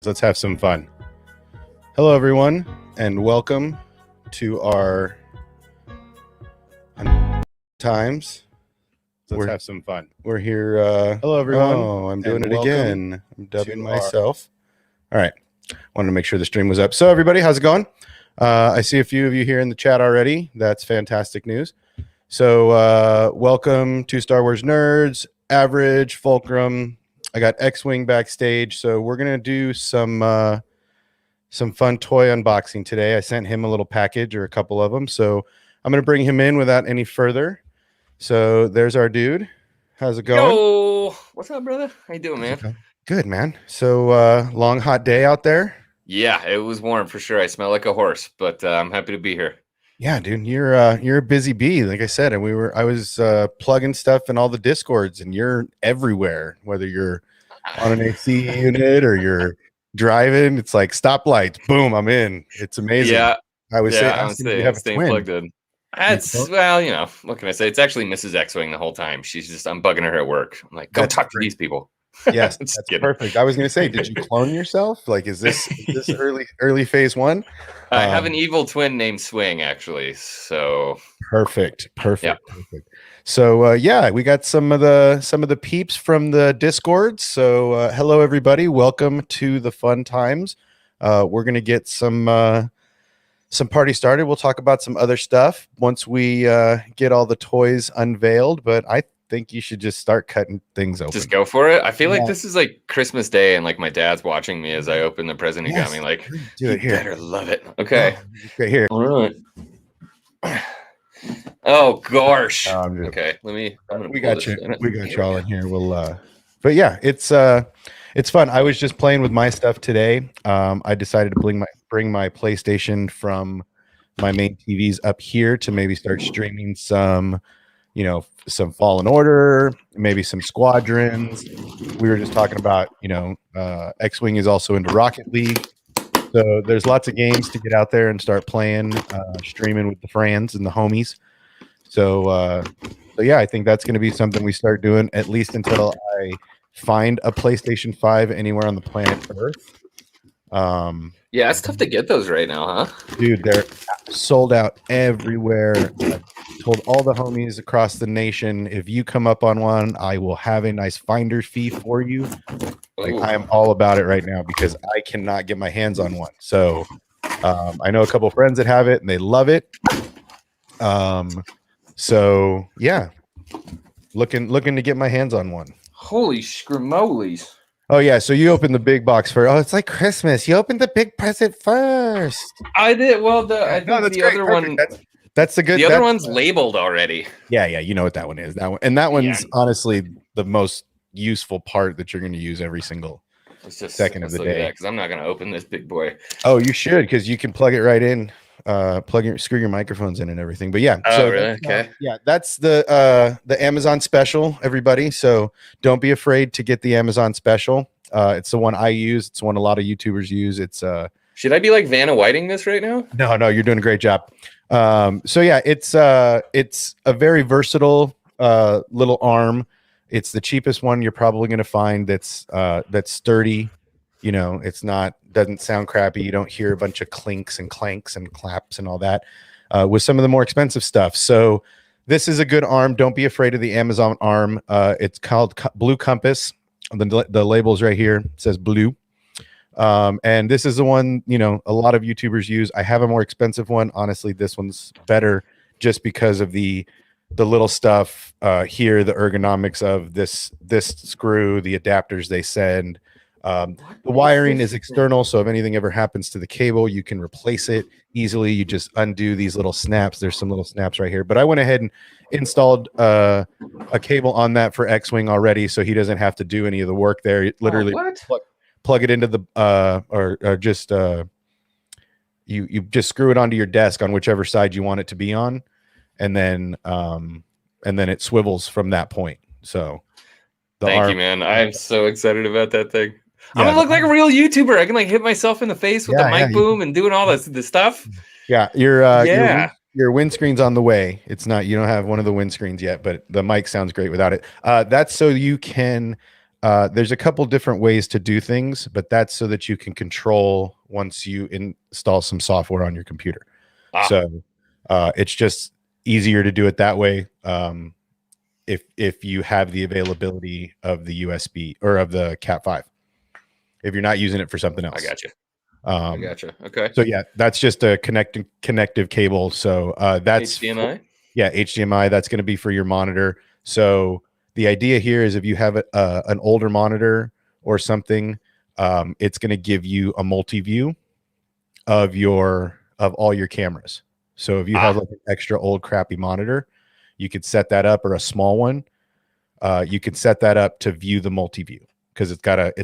Let's have some fun. Hello, everyone, and welcome to our times. Let's have some fun. We're here. Hello, everyone. Oh, I'm doing it again. I'm dubbing myself. All right. Wanted to make sure the stream was up. So, everybody, how's it going? I see a few of you here in the chat already. That's fantastic news. So, welcome to Star Wars Nerds, Average, Fulcrum. I got X-Wing backstage, so we're gonna do some fun toy unboxing today. I sent him a little package or a couple of them, so I'm gonna bring him in without any further. So there's our dude. How's it going? Yo, what's up, brother? How you doing, man? Good, man. So long hot day out there. Yeah, it was warm for sure. I smell like a horse, but I'm happy to be here. Yeah, dude, you're a busy bee, like I said, and I was plugging stuff in all the Discords, and you're everywhere. Whether you're on an AC unit or you're driving, it's like stoplights. Boom, I'm in. It's amazing. Yeah, I was saying, I'm staying plugged in. That's well, what can I say? It's actually Mrs. X-Wing the whole time. I'm bugging her at work. I'm like, go talk to these people. Yes, that's perfect. I was going to say, did you clone yourself? Like, is this early phase one? I have an evil twin named Swing, actually. So perfect. So yeah, we got some of the peeps from the Discord. So hello everybody, welcome to the fun times. We're going to get some party started. We'll talk about some other stuff once we get all the toys unveiled. But I think you should just start cutting things open. Just go for it. I feel like this is like Christmas Day, and like my dad's watching me as I open the present he got me. Like, you better love it. Okay, right here. All right. Oh gosh. Okay, we got you. We got you all in here. We'll. But yeah, it's fun. I was just playing with my stuff today. I decided to bring my PlayStation from my main TVs up here to maybe start streaming some Fallen Order, maybe some Squadrons. We were just talking about, X-Wing is also into Rocket League. So there's lots of games to get out there and start playing, streaming with the friends and the homies. So yeah, I think that's going to be something we start doing at least until I find a PlayStation 5 anywhere on the planet Earth. Yeah, it's tough to get those right now, huh? Dude, they're sold out everywhere. I've told all the homies across the nation, if you come up on one, I will have a nice finder's fee for you. Like, I am all about it right now because I cannot get my hands on one. So I know a couple of friends that have it and they love it. So yeah, looking to get my hands on one. Holy scrimolies. Oh yeah, so you opened the big box first. Oh, it's like Christmas. You opened the big present first. I did. Well, I think the other one. That's the good. The other one's labeled already. Yeah, you know what that one is. That one's honestly the most useful part that you're going to use every single second of the day. Because I'm not going to open this big boy. Oh, you should, because you can plug it right in. Screw your microphones in and everything. But yeah. Oh, really? Okay. Yeah, that's the Amazon special, everybody. So don't be afraid to get the Amazon special. It's the one I use. It's one a lot of YouTubers use. It's should I be like Vanna Whiting this right now? No, you're doing a great job. So yeah, it's a very versatile little arm. It's the cheapest one you're probably going to find that's sturdy. It's doesn't sound crappy. You don't hear a bunch of clinks and clanks and claps and all that with some of the more expensive stuff. So this is a good arm. Don't be afraid of the Amazon arm. It's called Blue Compass. The label's right here. It says blue. And this is the one, a lot of YouTubers use. I have a more expensive one. Honestly, this one's better just because of the little stuff here, the ergonomics of this screw, the adapters they send. The wiring is external, so if anything ever happens to the cable, you can replace it easily. You just undo these little snaps. There's some little snaps right here, but I went ahead and installed a cable on that for X-Wing already, so he doesn't have to do any of the work there. You literally plug it into the you just screw it onto your desk on whichever side you want it to be on, and then it swivels from that point. So thank you, man. I'm so excited about that thing. I'm gonna look like a real YouTuber. I can like hit myself in the face with the mic boom and doing all this stuff. Yeah, your windscreen's on the way. It's not, you don't have one of the windscreens yet, but the mic sounds great without it. That's so you can there's a couple different ways to do things, but that's so that you can control once you install some software on your computer. So it's just easier to do it that way. If you have the availability of the USB or of the Cat5, if you're not using it for something else. I got you. I gotcha. Okay. So yeah, that's just a connective cable. So that's HDMI. HDMI. That's going to be for your monitor. So the idea here is if you have an older monitor or something, it's going to give you a multi-view of all your cameras. So if you have like an extra old crappy monitor, you could set that up, or a small one. You can set that up to view the multi-view, because it's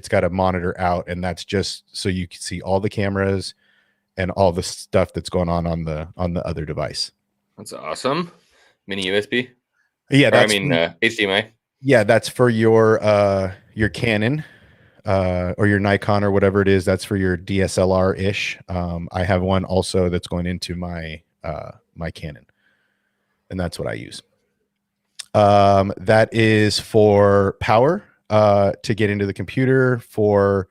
got a monitor out, and that's just so you can see all the cameras and all the stuff that's going on the other device. That's awesome. Mini USB. Yeah, HDMI. Yeah, that's for your Canon or your Nikon or whatever it is. That's for your DSLR ish. I have one also that's going into my my Canon, and that's what I use. That is for power to get into the computer. So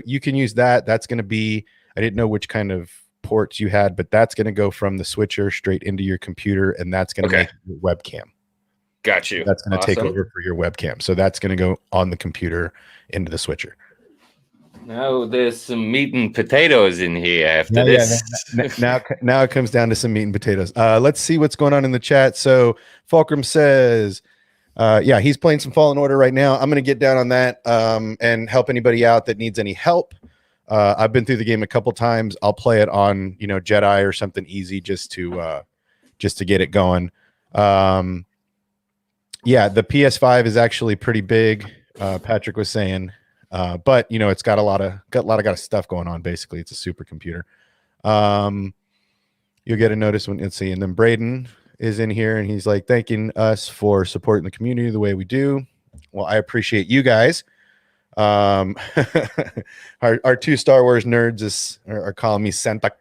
you can use that. That's going to be, I didn't know which kind of ports you had, but that's going to go from the switcher straight into your computer, and that's going to make your webcam. Got you. That's going to take over for your webcam. So that's going to go on the computer into the switcher. Now there's some meat and potatoes in here after this. Now it comes down to some meat and potatoes. Let's see what's going on in the chat. So Fulcrum says, he's playing some Fallen Order right now. I'm going to get down on that and help anybody out that needs any help. I've been through the game a couple times. I'll play it on Jedi or something easy just to get it going. The PS5 is actually pretty big. Patrick was saying. But it's got a lot of stuff going on. Basically, it's a supercomputer. You'll get a notice when it's and then Braden is in here, and he's like thanking us for supporting the community the way we do. Well, I appreciate you guys. Our two Star Wars nerds are calling me Santa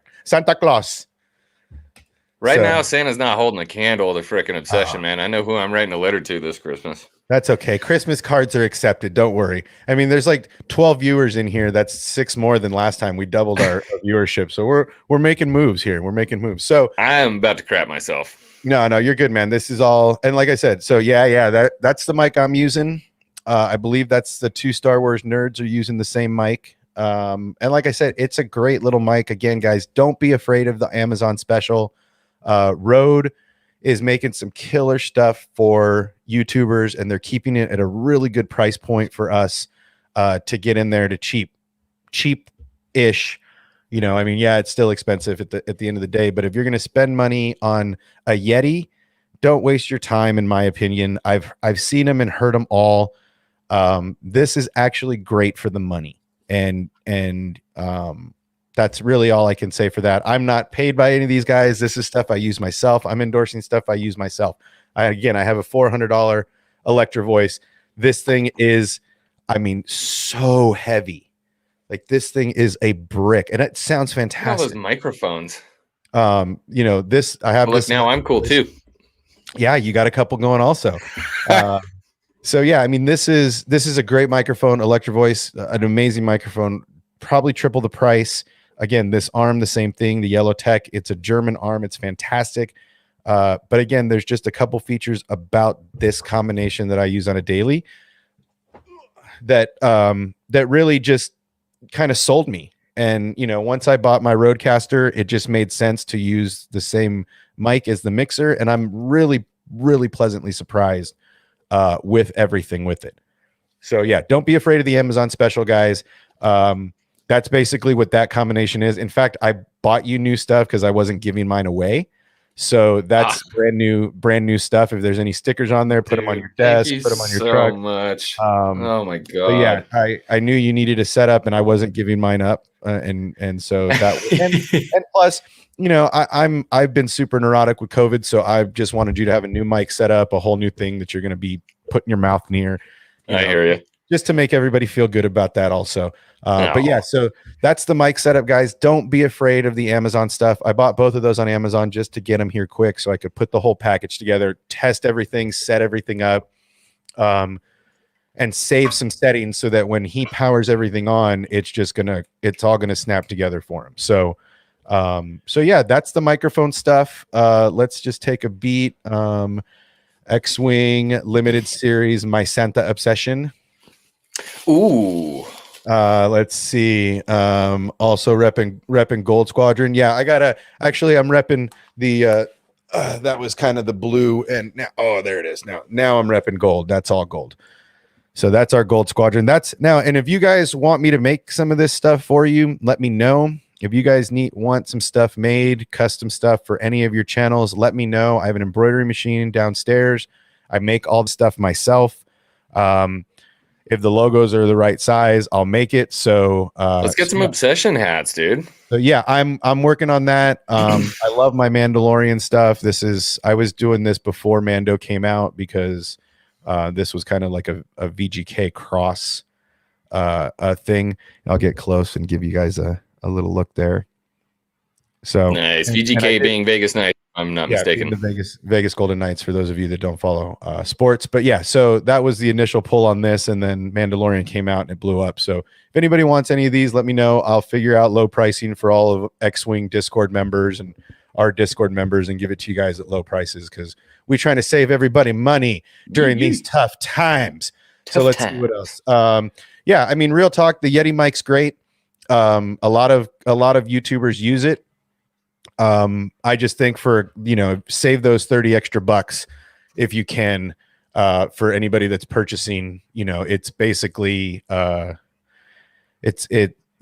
Claus. Right now, Santa's not holding a candle to frickin' obsession, man. I know who I'm writing a letter to this Christmas. That's okay. Christmas cards are accepted. Don't worry. I mean, there's like 12 viewers in here. That's 6 more than last time. We doubled our viewership. So we're making moves here. We're making moves. So I am about to crap myself. No, you're good, man. This is all. And like I said, so that's the mic I'm using. I believe that's the two Star Wars nerds are using the same mic. And like I said, it's a great little mic. Again, guys, don't be afraid of the Amazon special. Rode is making some killer stuff for YouTubers, and they're keeping it at a really good price point for us to get in there to cheap-ish. It's still expensive at the end of the day, but if you're going to spend money on a Yeti, don't waste your time, in my opinion. I've seen them and heard them all. This is actually great for the money, and that's really all I can say for that. I'm not paid by any of these guys. This is stuff I use myself. I'm endorsing stuff I use myself. I have a $400 Electro Voice. This thing is, so heavy. Like, this thing is a brick, and it sounds fantastic. All those microphones. This I have. Look, now I'm cool too. Yeah, you got a couple going also. So yeah, this is a great microphone, Electro Voice, an amazing microphone, probably triple the price. Again, this arm, the same thing, the Yellow Tech. It's a German arm. It's fantastic. But again, there's just a couple features about this combination that I use on a daily that really just kind of sold me. And, once I bought my Rodecaster, it just made sense to use the same mic as the mixer. And I'm really, really pleasantly surprised with everything with it. So yeah, don't be afraid of the Amazon special, guys. That's basically what that combination is. In fact, I bought you new stuff because I wasn't giving mine away. So that's brand new stuff. If there's any stickers on there, put them on your desk, put them on your truck. So much. Oh my god. But yeah, I knew you needed a setup, and I wasn't giving mine up, and so that and plus, I've been super neurotic with COVID, so I just wanted you to have a new mic set up, a whole new thing that you're going to be putting your mouth near. I hear you. Just to make everybody feel good about that also. But yeah, so that's the mic setup, guys. Don't be afraid of the Amazon stuff. I bought both of those on Amazon just to get them here quick so I could put the whole package together, test everything, set everything up. and save some settings so that when he powers everything on, it's all gonna snap together for him. So yeah, that's the microphone stuff. Let's just take a beat. X-Wing limited series, my Santa obsession. Ooh. Let's see. Also repping Gold Squadron. Yeah, I'm repping the that was kind of the blue, and now there it is. Now I'm repping gold. That's all gold. So that's our Gold Squadron. And if you guys want me to make some of this stuff for you, let me know. If you guys want some stuff made, custom stuff for any of your channels, let me know. I have an embroidery machine downstairs. I make all the stuff myself. If the logos are the right size, I'll make it. So let's get some obsession hats, dude. So yeah, I'm working on that. I love my Mandalorian stuff. I was doing this before Mando came out because this was kind of like a VGK cross thing. I'll get close and give you guys a little look there. So nice. VGK being Vegas Knights, I'm not mistaken. The Vegas Golden Knights, for those of you that don't follow sports. But yeah, so that was the initial pull on this, and then Mandalorian came out and it blew up. So if anybody wants any of these, let me know. I'll figure out low pricing for all of X-Wing Discord members and our Discord members and give it to you guys at low prices, because we're trying to save everybody money during these tough times. Let's see what else. Yeah, I mean, real talk, the Yeti mic's great. A lot of YouTubers use it. I just think save those 30 extra bucks if you can, for anybody that's purchasing. It's basically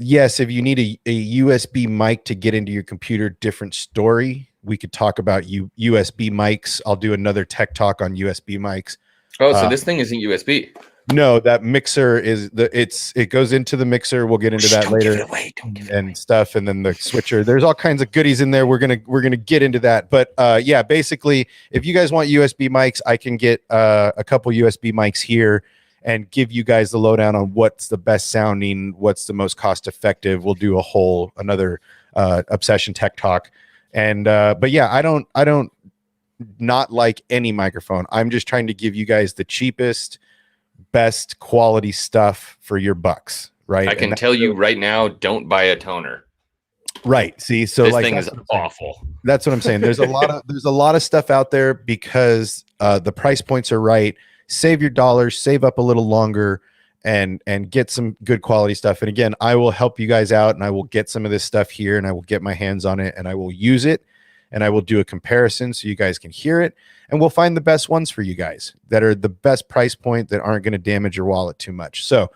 yes, if you need a USB mic to get into your computer, different story. We could talk about USB mics. I'll do another tech talk on USB mics. Oh, so this thing isn't USB. No, that mixer it goes into the mixer. We'll get into that later and stuff. And then the switcher, there's all kinds of goodies in there. We're going to get into that. But yeah, basically, if you guys want USB mics, I can get a couple USB mics here and give you guys the lowdown on what's the best sounding, what's the most cost effective. We'll do another obsession tech talk. And but yeah, I don't not like any microphone. I'm just trying to give you guys the cheapest, best quality stuff for your bucks, right? I can tell you right now, don't buy a toner. Right. See, so this thing is awful. That's what I'm saying. There's a lot of stuff out there because the price points are right. Save your dollars, save up a little longer, and get some good quality stuff. And again, I will help you guys out, and I will get some of this stuff here, and I will get my hands on it, and I will use it, and I will do a comparison so you guys can hear it, and we'll find the best ones for you guys that are the best price point that aren't going to damage your wallet too much. So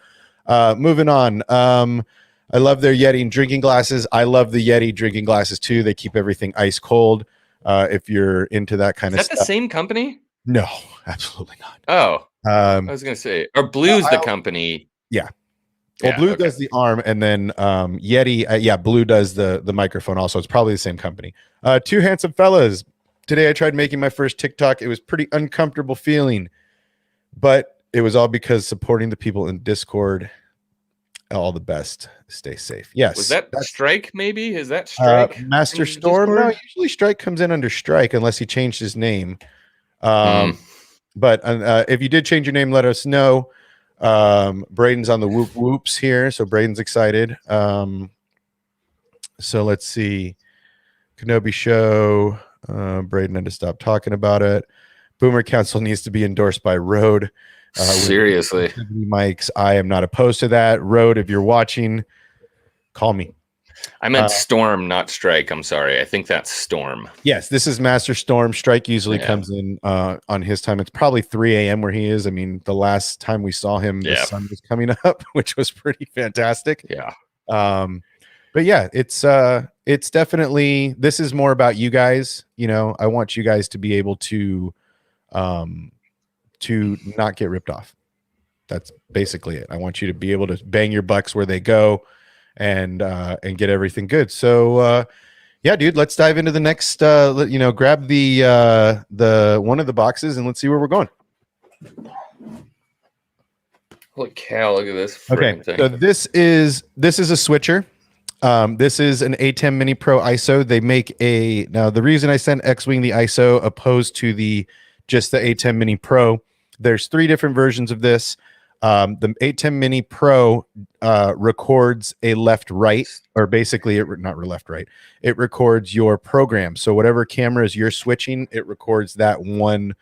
moving on. I love their Yeti drinking glasses. I love the Yeti drinking glasses too. They keep everything ice cold. If you're into that kind of stuff. Is that the same company? No, absolutely not. Oh, I was going to say, or Blue's the company. Yeah. Well, Blue does the arm, and then Yeti, Blue does the microphone also. It's probably the same company. Two handsome fellas. Today I tried making my first TikTok. It was pretty uncomfortable feeling, but it was all because supporting the people in Discord. All the best. Stay safe. Yes. Was that Strike maybe? Is that Strike? Master Storm? Discord? No, usually Strike comes in under Strike unless he changed his name. But if you did change your name, let us know. Braden's on the whoops here, so Braden's excited. So let's see. Kenobi show. Braden had to stop talking about it. Boomer Council needs to be endorsed by Rode. Seriously, mics. I am not opposed to that. Rode, if you're watching, call me. I meant Storm, not Strike. I'm sorry. I think that's Storm. Yes, this is Master Storm. Strike usually comes in on his time. It's probably 3 a.m. where he is. I mean, the last time we saw him, the sun was coming up, which was pretty fantastic. Yeah. But yeah, it's definitely, this is more about you guys. I want you guys to be able to not get ripped off. That's basically it. I want you to be able to bang your bucks where they go and get everything good. So yeah, dude, let's dive into the next grab the one of the boxes and let's see where we're going. Holy cow, look at this. Okay. Thing. So this is a switcher. This is an A10 Mini Pro ISO. They make now the reason I sent X-Wing the ISO opposed to just the A10 Mini Pro, there's 3 different versions of this. The 810 Mini Pro records a left-right, or basically not left-right. It records your program. So whatever cameras you're switching, it records that one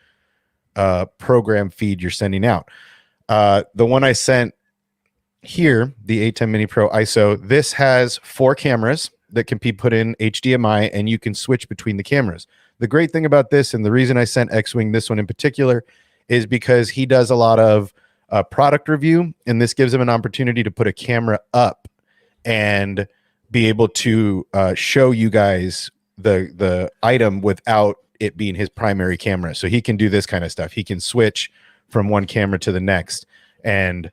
program feed you're sending out. The one I sent here, the 810 Mini Pro ISO, this has 4 cameras that can be put in HDMI, and you can switch between the cameras. The great thing about this, and the reason I sent X-Wing this one in particular, is because he does a lot of product review, and this gives him an opportunity to put a camera up and be able to show you guys the item without it being his primary camera. So he can do this kind of stuff. He can switch from one camera to the next and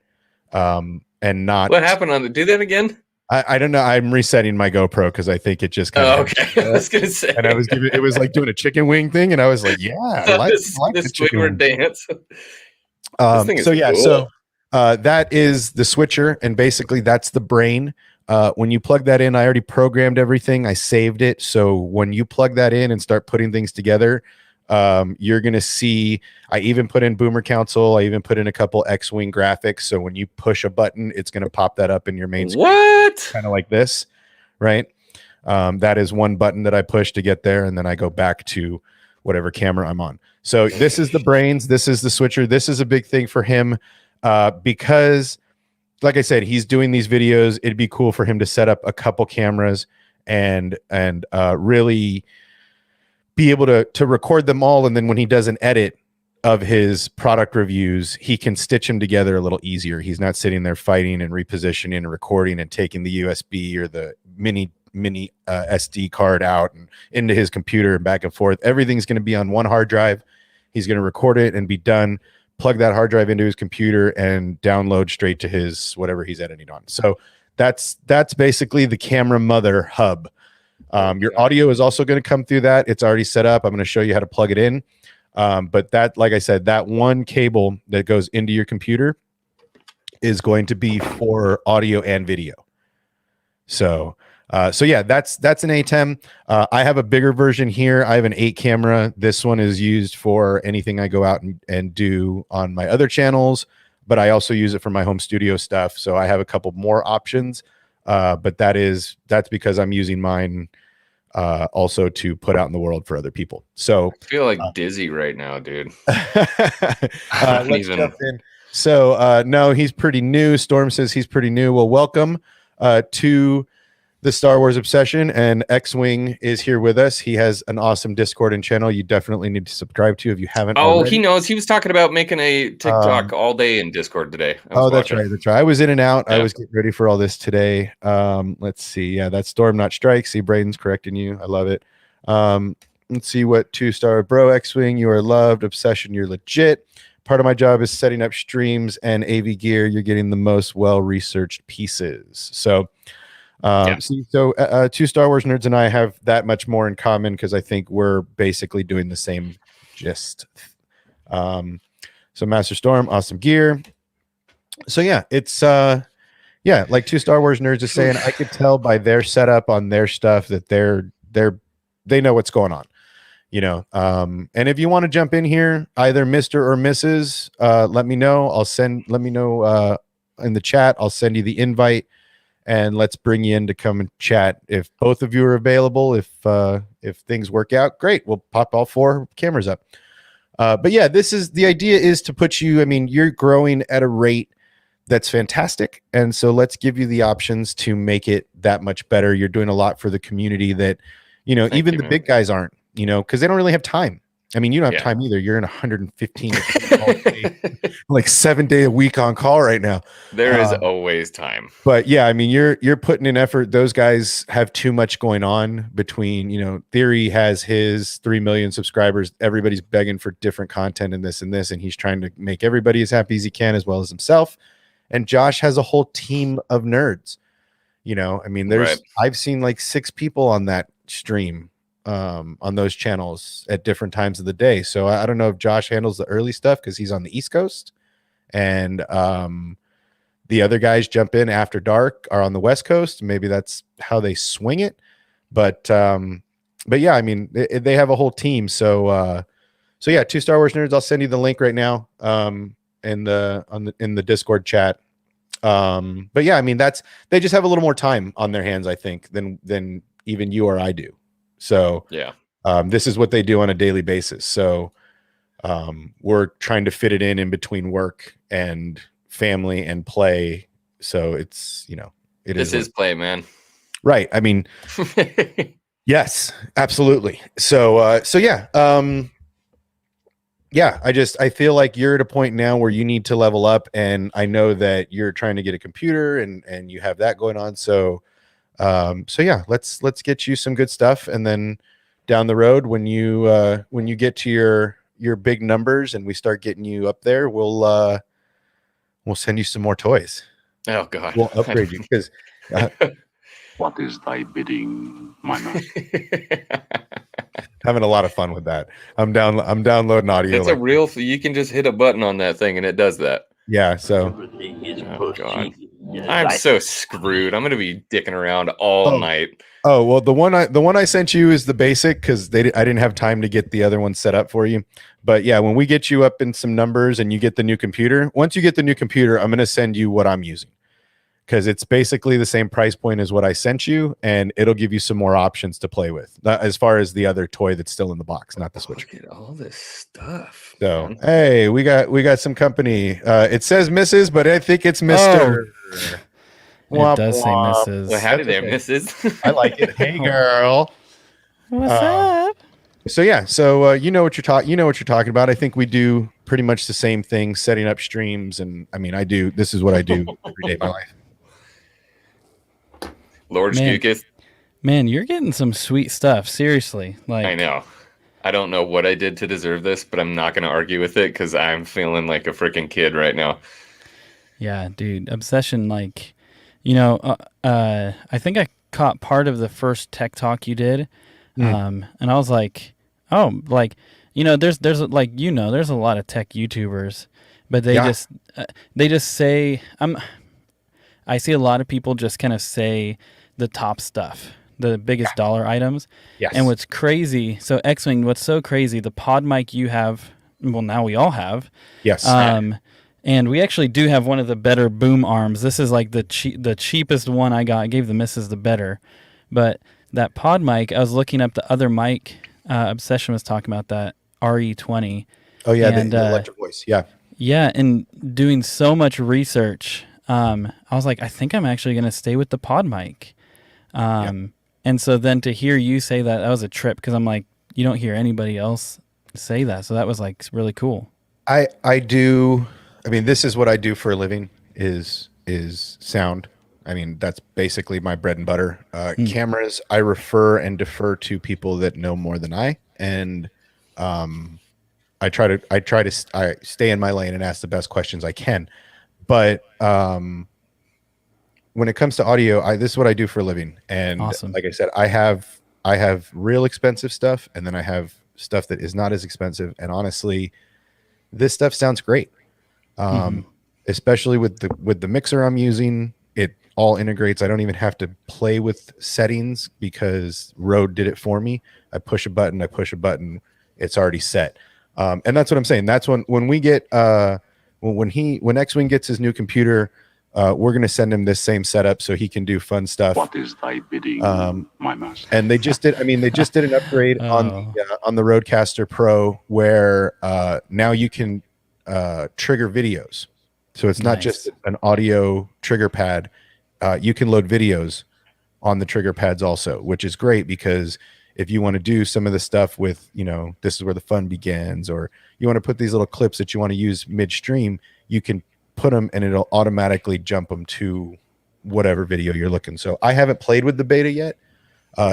not. What happened on the? Do that again. I don't know. I'm resetting my GoPro because I think it just kind of. Okay. I was gonna say. And I was giving. It was like doing a chicken wing thing, and I was like, "Yeah, I like the chicken dance." So yeah, cool. So that is the switcher, and basically that's the brain. When you plug that in, I already programmed everything. I saved it, so when you plug that in and start putting things together, you're gonna see. I even put in Boomer Council. I even put in a couple X-Wing graphics. So when you push a button, it's gonna pop that up in your main screen. What? Kind of like this, right? That is one button that I push to get there, and then I go back to whatever camera I'm on. So this is the brains. This is the switcher. This is a big thing for him because, like I said, he's doing these videos. It'd be cool for him to set up a couple cameras and really be able to record them all. And then when he does an edit of his product reviews, he can stitch them together a little easier. He's not sitting there fighting and repositioning and recording and taking the USB or the mini SD card out and into his computer and back and forth. Everything's going to be on one hard drive. He's going to record it and be done, plug that hard drive into his computer and download straight to his whatever he's editing on. So that's basically the camera mother hub. Your audio is also going to come through that. It's already set up. I'm going to show you how to plug it in. But that, like I said, that one cable that goes into your computer is going to be for audio and video. So yeah, that's an A10. I have a bigger version here. I have an 8 camera. This one is used for anything I go out and do on my other channels, but I also use it for my home studio stuff. So I have a couple more options. But that's because I'm using mine also to put out in the world for other people. So I feel like dizzy right now, dude. Let's jump in. So no, he's pretty new. Storm says he's pretty new. Well, welcome to the Star Wars Obsession, and X-Wing is here with us. He has an awesome Discord and channel you definitely need to subscribe to if you haven't already. He knows. He was talking about making a TikTok all day in Discord today. That's right. I was in and out. Yeah. I was getting ready for all this today. Let's see. Yeah, that's Storm, not Strike. See, Braden's correcting you. I love it. Let's see what 2-star bro X-Wing. You are loved. Obsession, you're legit. Part of my job is setting up streams and AV gear. You're getting the most well-researched pieces. So 2 Star Wars nerds and I have that much more in common because I think we're basically doing the same gist. So Master Storm, awesome gear. So yeah, it's like 2 Star Wars nerds are saying, I could tell by their setup on their stuff that they know what's going on, you know. And if you want to jump in here, either Mr. or Mrs., let me know. Let me know in the chat. I'll send you the invite. And let's bring you in to come and chat. If both of you are available, if things work out, great. We'll pop all 4 cameras up. But yeah, the idea is to put you, I mean, you're growing at a rate that's fantastic. And so let's give you the options to make it that much better. You're doing a lot for the community that, you know, even the big guys aren't, you know, because they don't really have time. I mean, you don't have time either. You're in 115, like 7 day a week on call right now. There is always time. But yeah, I mean, you're putting in effort. Those guys have too much going on between, you know, Theory has his 3 million subscribers. Everybody's begging for different content and this, and he's trying to make everybody as happy as he can, as well as himself. And Josh has a whole team of nerds. You know, I mean, I've seen like 6 people on that stream. On those channels at different times of the day. So I don't know if Josh handles the early stuff because he's on the East Coast, and the other guys jump in after dark are on the West Coast. Maybe that's how they swing it. But yeah, I mean, they have a whole team. So yeah, 2 Star Wars nerds. I'll send you the link right now. And in the Discord chat. But yeah, I mean, they just have a little more time on their hands, I think, than even you or I do. So yeah, this is what they do on a daily basis. So we're trying to fit it in between work and family and play. So it's, this is play, man. Right. I mean, yes, absolutely. So yeah. Yeah, I feel like you're at a point now where you need to level up, and I know that you're trying to get a computer and you have that going on. So yeah, let's get you some good stuff, and then down the road when you get to your big numbers and we start getting you up there, we'll send you some more toys. Oh God, we'll upgrade you because what is thy bidding, my master? having a lot of fun with that. I'm downloading audio. It's a real. You can just hit a button on that thing and it does that. Yeah. So. Oh God, I'm so screwed. I'm gonna be dicking around all night. Oh well, the one I sent you is the basic because I didn't have time to get the other one set up for you. But yeah, when we get you up in some numbers and you get the new computer, once you get the new computer, I'm gonna send you what I'm using, because it's basically the same price point as what I sent you, and it'll give you some more options to play with, as far as the other toy that's still in the box, not the Switch. Look at all this stuff. So, man. hey, we got some company. It says Mrs., but I think it's Mr. It does say Mrs. Well, howdy there, Mrs. I like it. Hey, girl. What's up? So yeah, so you know what you're talking about. I think we do pretty much the same thing, setting up streams, and I mean, this is what I do every day of my life. Lord Skukith. Man, you're getting some sweet stuff. Seriously. Like, I know. I don't know what I did to deserve this, but I'm not going to argue with it because I'm feeling like a freaking kid right now. Yeah, dude. Obsession, like, I think I caught part of the first tech talk you did. And I was like, oh, like, there's there's a lot of tech YouTubers, but they just say, I see a lot of people just kind of say the top stuff, the biggest dollar items. Yes. And what's crazy, so X-Wing, what's so crazy, the pod mic you have, well, now we all have. Yes. And we actually do have one of the better boom arms. This is like the cheapest one I got. I gave the missus the better. But that pod mic, I was looking up the other mic. Obsession was talking about that RE20. Oh, yeah, and, the electric voice. Yeah. Yeah, and doing so much research, I was like, I think I'm actually going to stay with the pod mic. And so then to hear you say that was a trip, because I'm like, you don't hear anybody else say that. So that was like really cool. I do. I mean, this is what I do for a living is sound. I mean, that's basically my bread and butter. Cameras, I refer and defer to people that know more than I, and I stay in my lane and ask the best questions I can. But when it comes to audio, this is what I do for a living. And awesome. Like I said, I have real expensive stuff, and then I have stuff that is not as expensive. And honestly, this stuff sounds great. Especially with the mixer I'm using, it all integrates. I don't even have to play with settings because Rode did it for me. I push a button, it's already set. And that's what I'm saying. That's when we get when X-Wing gets his new computer, we're going to send him this same setup so he can do fun stuff. What is thy bidding, my master? And they just did an upgrade on the Rodecaster Pro where now you can trigger videos. So it's not just an audio trigger pad. You can load videos on the trigger pads also, which is great because if you want to do some of the stuff with, this is where the fun begins, or you want to put these little clips that you want to use midstream, you can put them and it'll automatically jump them to whatever video you're looking. So I haven't played with the beta yet.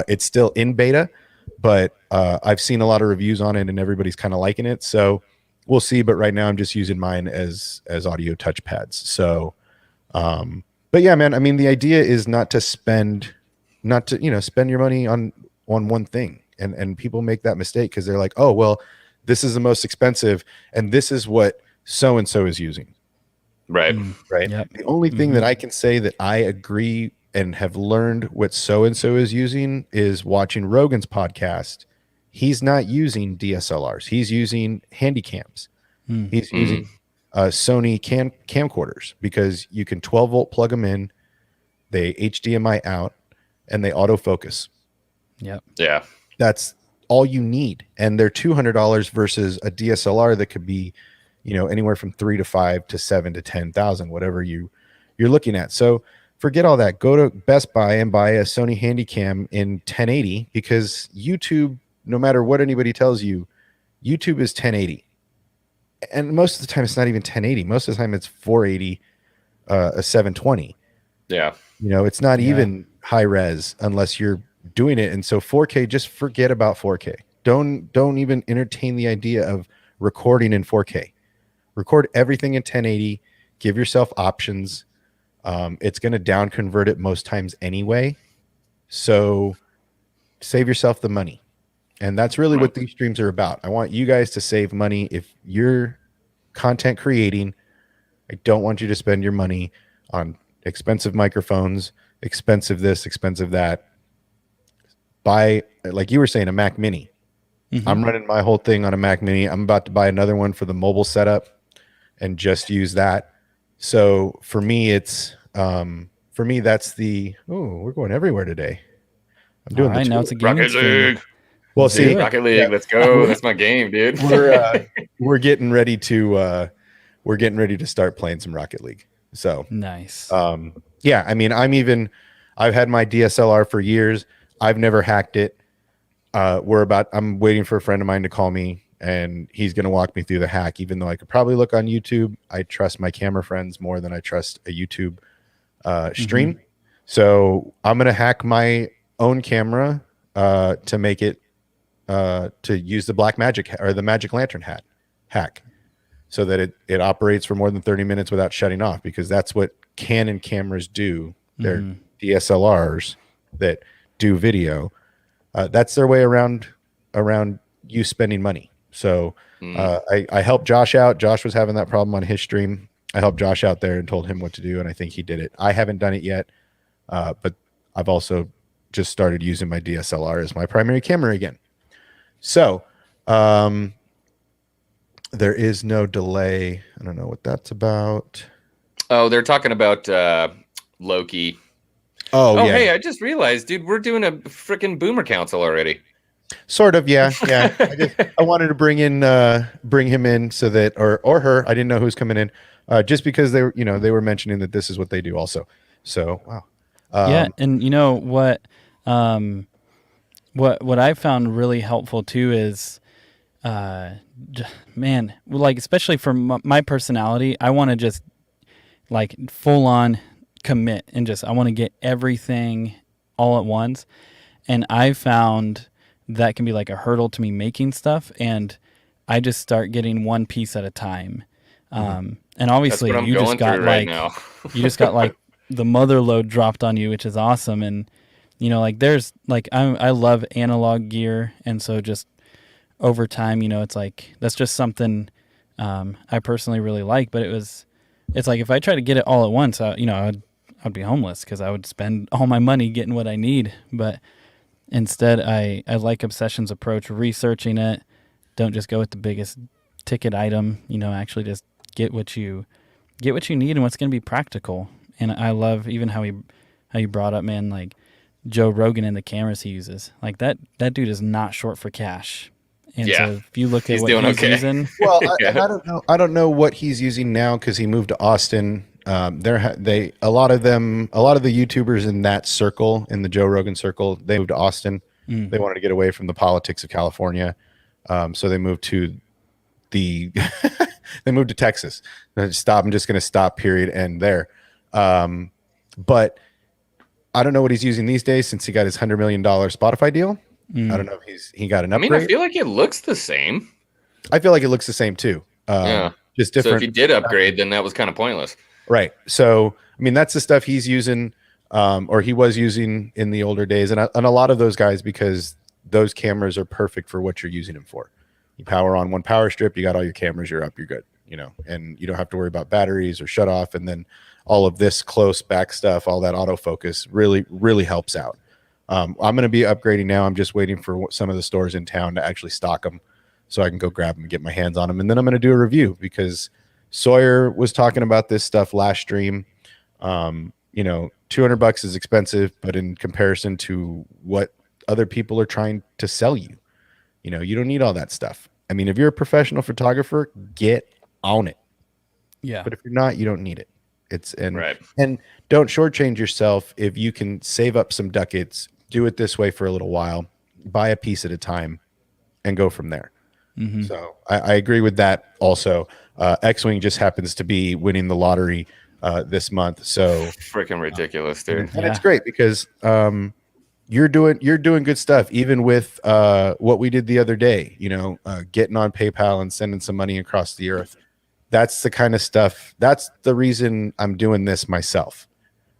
It's still in beta, but I've seen a lot of reviews on it and everybody's kind of liking it. So we'll see. But right now I'm just using mine as audio touch pads. So, but yeah, man, I mean, the idea is not to spend your money on one thing. And people make that mistake because they're like, oh, well, this is the most expensive and this is what so-and-so is using. Right. Right. Yep. The only thing that I can say that I agree and have learned what so-and-so is using is watching Rogan's podcast. He's not using DSLRs. He's using handy cams. He's using Sony camcorders, because you can 12 volt plug them in, they HDMI out, and they autofocus. Yep. Yeah. That's all you need, and they're $200 versus a DSLR that could be, anywhere from 3 to 5 to 7 to 10,000, whatever you're looking at. So forget all that. Go to Best Buy and buy a Sony Handycam in 1080, because YouTube, no matter what anybody tells you, YouTube is 1080. And most of the time it's not even 1080. Most of the time it's 480, a 720. Yeah. It's not even high res unless you're doing it. And so 4K, just forget about 4K. Don't even entertain the idea of recording in 4K. Record everything in 1080. Give yourself options. It's going to down convert it most times anyway. So save yourself the money. And that's really what these streams are about. I want you guys to save money. If you're content creating, I don't want you to spend your money on expensive microphones, expensive this, expensive that. Buy, like you were saying, a Mac Mini. Mm-hmm. I'm running my whole thing on a Mac Mini. I'm about to buy another one for the mobile setup and just use that. So for me, that's the, we're going everywhere today. I'm doing right, now it's a gaming Rocket League. Well, see, Rocket League, let's go. That's my game, dude. We're getting ready to start playing some Rocket League. So nice. Yeah, I mean, I've had my DSLR for years. I've never hacked it. I'm waiting for a friend of mine to call me, and he's going to walk me through the hack. Even though I could probably look on YouTube, I trust my camera friends more than I trust a YouTube stream. Mm-hmm. So I'm going to hack my own camera to make it to use the Black Magic or the Magic Lantern hack, so that it operates for more than 30 minutes without shutting off, because that's what Canon cameras do. They're DSLRs that do video. That's their way around you spending money. So I helped Josh out. Josh was having that problem on his stream. I helped Josh out there and told him what to do, and I think he did it. I haven't done it yet, but I've also just started using my DSLR as my primary camera again. So there is no delay. I don't know what that's about. Oh, they're talking about Loki. Oh, yeah. Hey, I just realized, dude, we're doing a freaking Boomer Council already. Sort of, yeah. I wanted to bring him in so that, or her. I didn't know who was coming in, just because they were mentioning that this is what they do also. So wow. Yeah, and you know what I found really helpful too is, man, like especially for my personality, I want to just like full on commit and I want to get everything all at once. And I found that can be like a hurdle to me making stuff, and I just start getting one piece at a time. And obviously you just got like the mother load dropped on you, which is awesome. And like there's like I love analog gear, and so just over time, it's like that's just something I personally really like. But it's like if I try to get it all at once, I'd be homeless, because I would spend all my money getting what I need. But instead, I like Obsession's approach, researching it. Don't just go with the biggest ticket item. Actually just get what you need and what's going to be practical. And I love even how you brought up, man, like Joe Rogan and the cameras he uses. Like that dude is not short for cash. And so if you look at what he's using, well, I don't know what he's using now, because he moved to Austin. A lot of the YouTubers in that circle, in the Joe Rogan circle, they moved to Austin. They wanted to get away from the politics of California, so they moved to they moved to Texas. I'm just going to stop. Period. End there. But I don't know what he's using these days, since he got his $100 million Spotify deal. I don't know if he got an upgrade. I feel like it looks the same. I feel like it looks the same too. Just different. So if he did upgrade, then that was kind of pointless. Right. So, I mean, that's the stuff he's using, or he was using in the older days. And a lot of those guys, because those cameras are perfect for what you're using them for. You power on one power strip, you got all your cameras, you're up, you're good, and you don't have to worry about batteries or shut off. And then all of this close back stuff, all that autofocus really, really helps out. I'm going to be upgrading now. I'm just waiting for some of the stores in town to actually stock them so I can go grab them and get my hands on them. And then I'm going to do a review, because Sawyer was talking about this stuff last stream. You know, $200 is expensive, but in comparison to what other people are trying to sell you, you know, you don't need all that stuff. I mean, if you're a professional photographer, get on it. Yeah. But if you're not, you don't need it. Right. And don't shortchange yourself. If you can save up some ducats, do it this way for a little while, buy a piece at a time, and go from there. Mm-hmm. So I agree with that. Also, X-Wing just happens to be winning the lottery this month. So freaking ridiculous, dude. And it's great because you're doing good stuff, even with what we did the other day. You know, getting on PayPal and sending some money across the earth. That's the kind of stuff. That's the reason I'm doing this myself,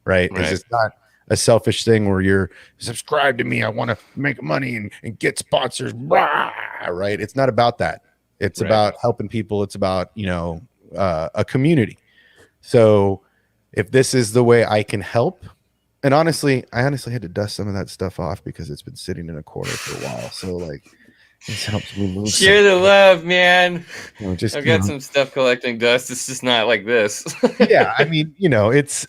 right? Is it's not a selfish thing where you're subscribe to me. I want to make money and get sponsors, right? It's not about that. It's about helping people. It's about, you know, a community. So if this is the way I can help, and I honestly had to dust some of that stuff off because it's been sitting in a corner for a while. So like, this helps me move. Share the love, man. You know, I've got some stuff collecting dust. It's just not like this. Yeah, I mean, you know, it's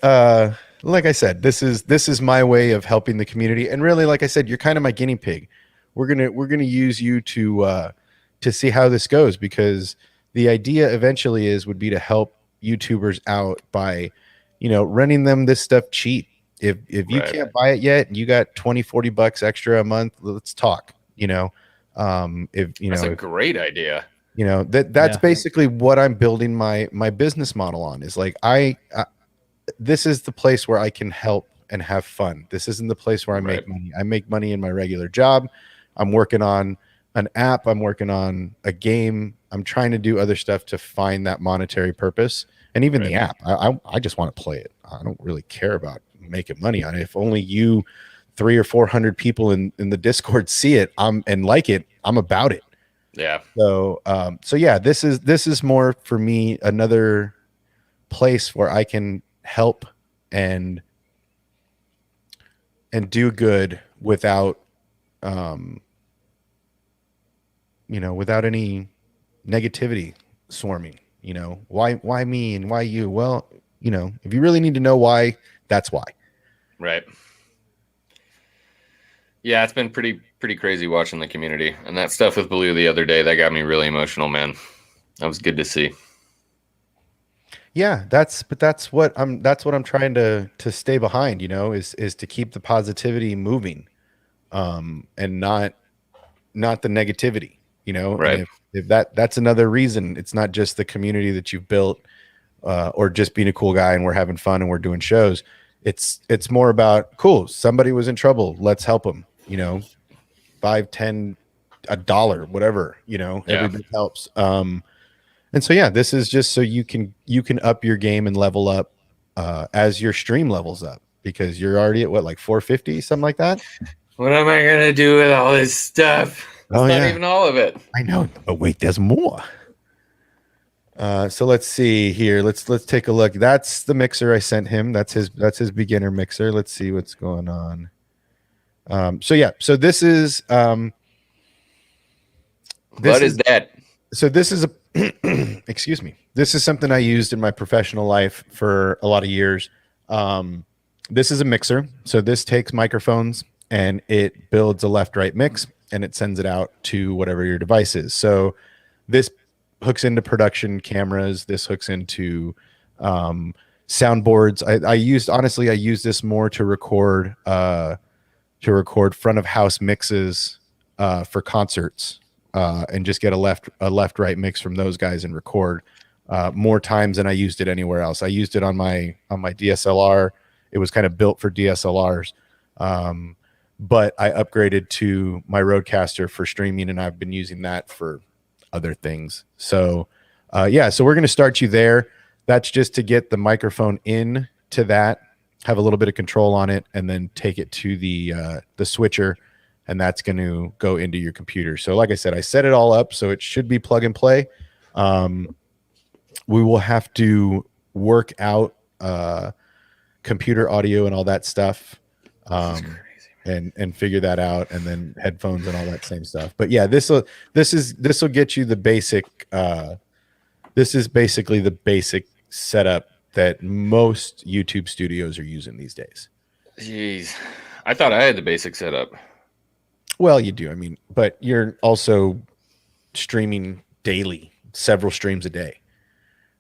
like I said, this is my way of helping the community. And really, like I said, you're kind of my guinea pig. We're gonna use you to see how this goes, because the idea eventually would be to help YouTubers out by, you know, renting them this stuff cheap. If you can't buy it yet and you got $20-$40 extra a month, let's talk. You know, if you that's know, a great idea. You know, that's basically what I'm building my business model on, is like this is the place where I can help and have fun. This isn't the place where I make money. I make money in my regular job. I'm working on an app. I'm working on a game. I'm trying to do other stuff to find that monetary purpose. And even the app, I just want to play it. I don't really care about making money on it. If only you 300 or 400 people in the Discord see it and like it, I'm about it. Yeah. So yeah, this is more for me, another place where I can help and do good without you know, without any negativity swarming. You know, why me and why you? Well, you know, if you really need to know why, that's why. Right. Yeah, it's been pretty crazy watching the community, and that stuff with Blue the other day, that got me really emotional, man. That was good to see. Yeah, that's what I'm trying to stay behind, you know, is to keep the positivity moving, and not the negativity, you know. Right. And if that's another reason, it's not just the community that you've built, or just being a cool guy and we're having fun and we're doing shows. It's more about, cool, somebody was in trouble, let's help them, you know, $5, $10, $1, whatever, you know, everybody helps. And so, yeah, this is just so you can up your game and level up as your stream levels up, because you're already at what, like 450, something like that. What am I going to do with all this stuff? It's not even all of it. I know. Oh, wait, there's more. So let's see here. Let's take a look. That's the mixer I sent him. That's his beginner mixer. Let's see what's going on. So yeah, so this is what is that? So this is a excuse me. This is something I used in my professional life for a lot of years. This is a mixer. So this takes microphones and it builds a left-right mix and it sends it out to whatever your device is. So this hooks into production cameras. This hooks into soundboards. I used this more to record front of house mixes for concerts, and just get a left right mix from those guys and record more times than I used it anywhere else. I used it on my DSLR. It was kind of built for DSLRs. But I upgraded to my Rodecaster for streaming, and I've been using that for other things. So yeah, so we're going to start you there. That's just to get the microphone in to that, have a little bit of control on it, and then take it to the switcher, and that's going to go into your computer. So like I said, I set it all up, so it should be plug and play. We will have to work out computer audio and all that stuff. And figure that out, and then headphones and all that same stuff. But yeah, this will get you the basic This is basically the basic setup that most YouTube studios are using these days. Jeez, I thought I had the basic setup. Well, you do. I mean, but you're also streaming daily, several streams a day,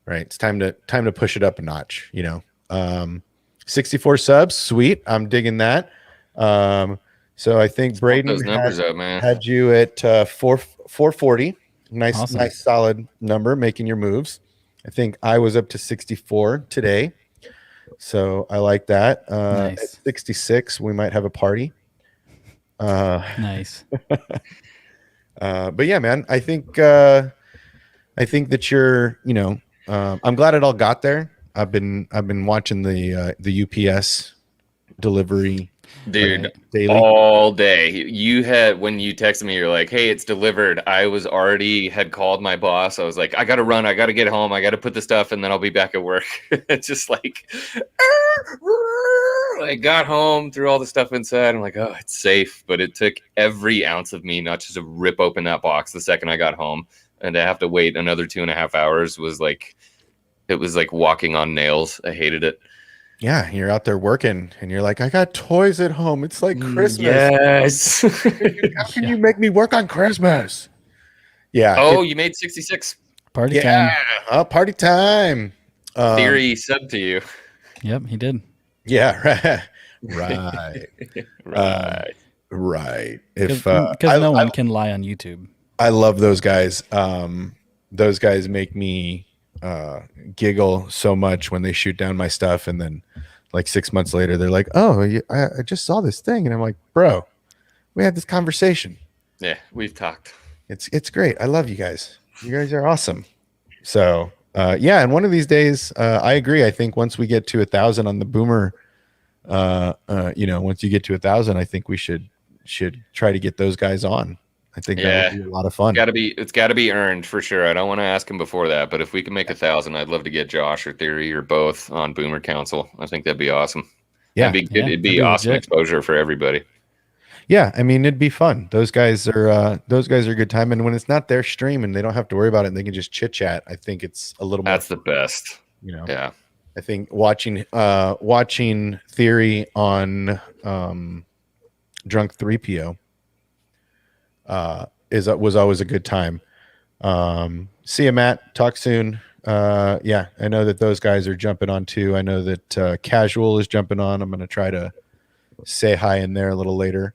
right? It's time to push it up a notch. 64 subs, sweet. I'm digging that. So I think Braden had you at 440. Nice, awesome. Nice, solid number, making your moves. I think I was up to 64 today, so I like that. Nice. At 66, we might have a party. Nice. But yeah, man, I think that you're, I'm glad it all got there. I've been watching the UPS delivery, dude, daily, all day. You had, when you texted me, you're like, hey, it's delivered. I had called my boss. I was like, I gotta run, I gotta get home, I gotta put the stuff, and then I'll be back at work. It's just like I got home, threw all the stuff inside. I'm like, oh, it's safe. But it took every ounce of me not just to rip open that box the second I got home, and to have to wait another 2.5 hours was like, it was like walking on nails. I hated it. Yeah, you're out there working and you're like, I got toys at home. It's like Christmas. Yes. How can you make me work on Christmas? Yeah. Oh, you made 66. Party time. Oh, party time. Theory said to you. Yep, he did. Yeah, right. Right. Because no one can lie on YouTube. I love those guys. Those guys make me giggle so much when they shoot down my stuff, and then like 6 months later they're like, oh, I just saw this thing, and I'm like, bro, we had this conversation. Yeah, we've talked. It's great. I love you guys. You guys are awesome. So yeah, and one of these days, I agree. I think once we get to 1,000 on the Boomer, once you get to 1,000, I think we should try to get those guys on. I think that would be a lot of fun. It's got to be earned for sure. I don't want to ask him before that, but if we can make 1,000, I'd love to get Josh or Theory or both on Boomer Council. I think that'd be awesome. Yeah, it'd be awesome exposure for everybody. Yeah, I mean, it'd be fun. Those guys are a good time, and when it's not their stream and they don't have to worry about it and they can just chit chat, I think it's a little more. That's the best. Yeah. I think watching Theory on Drunk 3PO was always a good time. See you, Matt. Talk soon. Yeah, I know that those guys are jumping on too. I know that Casual is jumping on. I'm going to try to say hi in there a little later.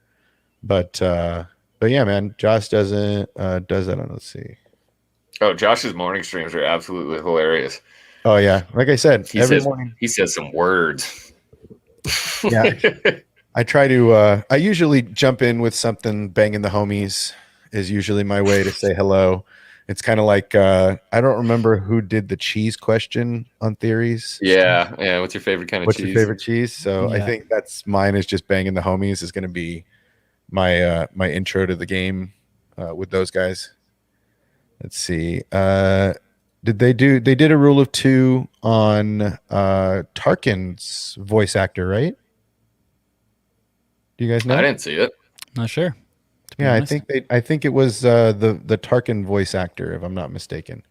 But yeah, man, Josh does that on, let's see. Oh, Josh's morning streams are absolutely hilarious. Oh yeah, like I said, every morning he says some words. Yeah. I try to I usually jump in with something. Banging the homies is usually my way to say hello. It's kind of like I don't remember who did the cheese question on Theories. Yeah. What's your favorite kind of cheese? What's your favorite cheese? So I think that's mine. Is just banging the homies is going to be my my intro to the game with those guys. Let's see. They did a rule of 2 on Tarkin's voice actor, right? Do you guys know? I didn't see it. Not sure. Yeah, I think it was the Tarkin voice actor, if I'm not mistaken.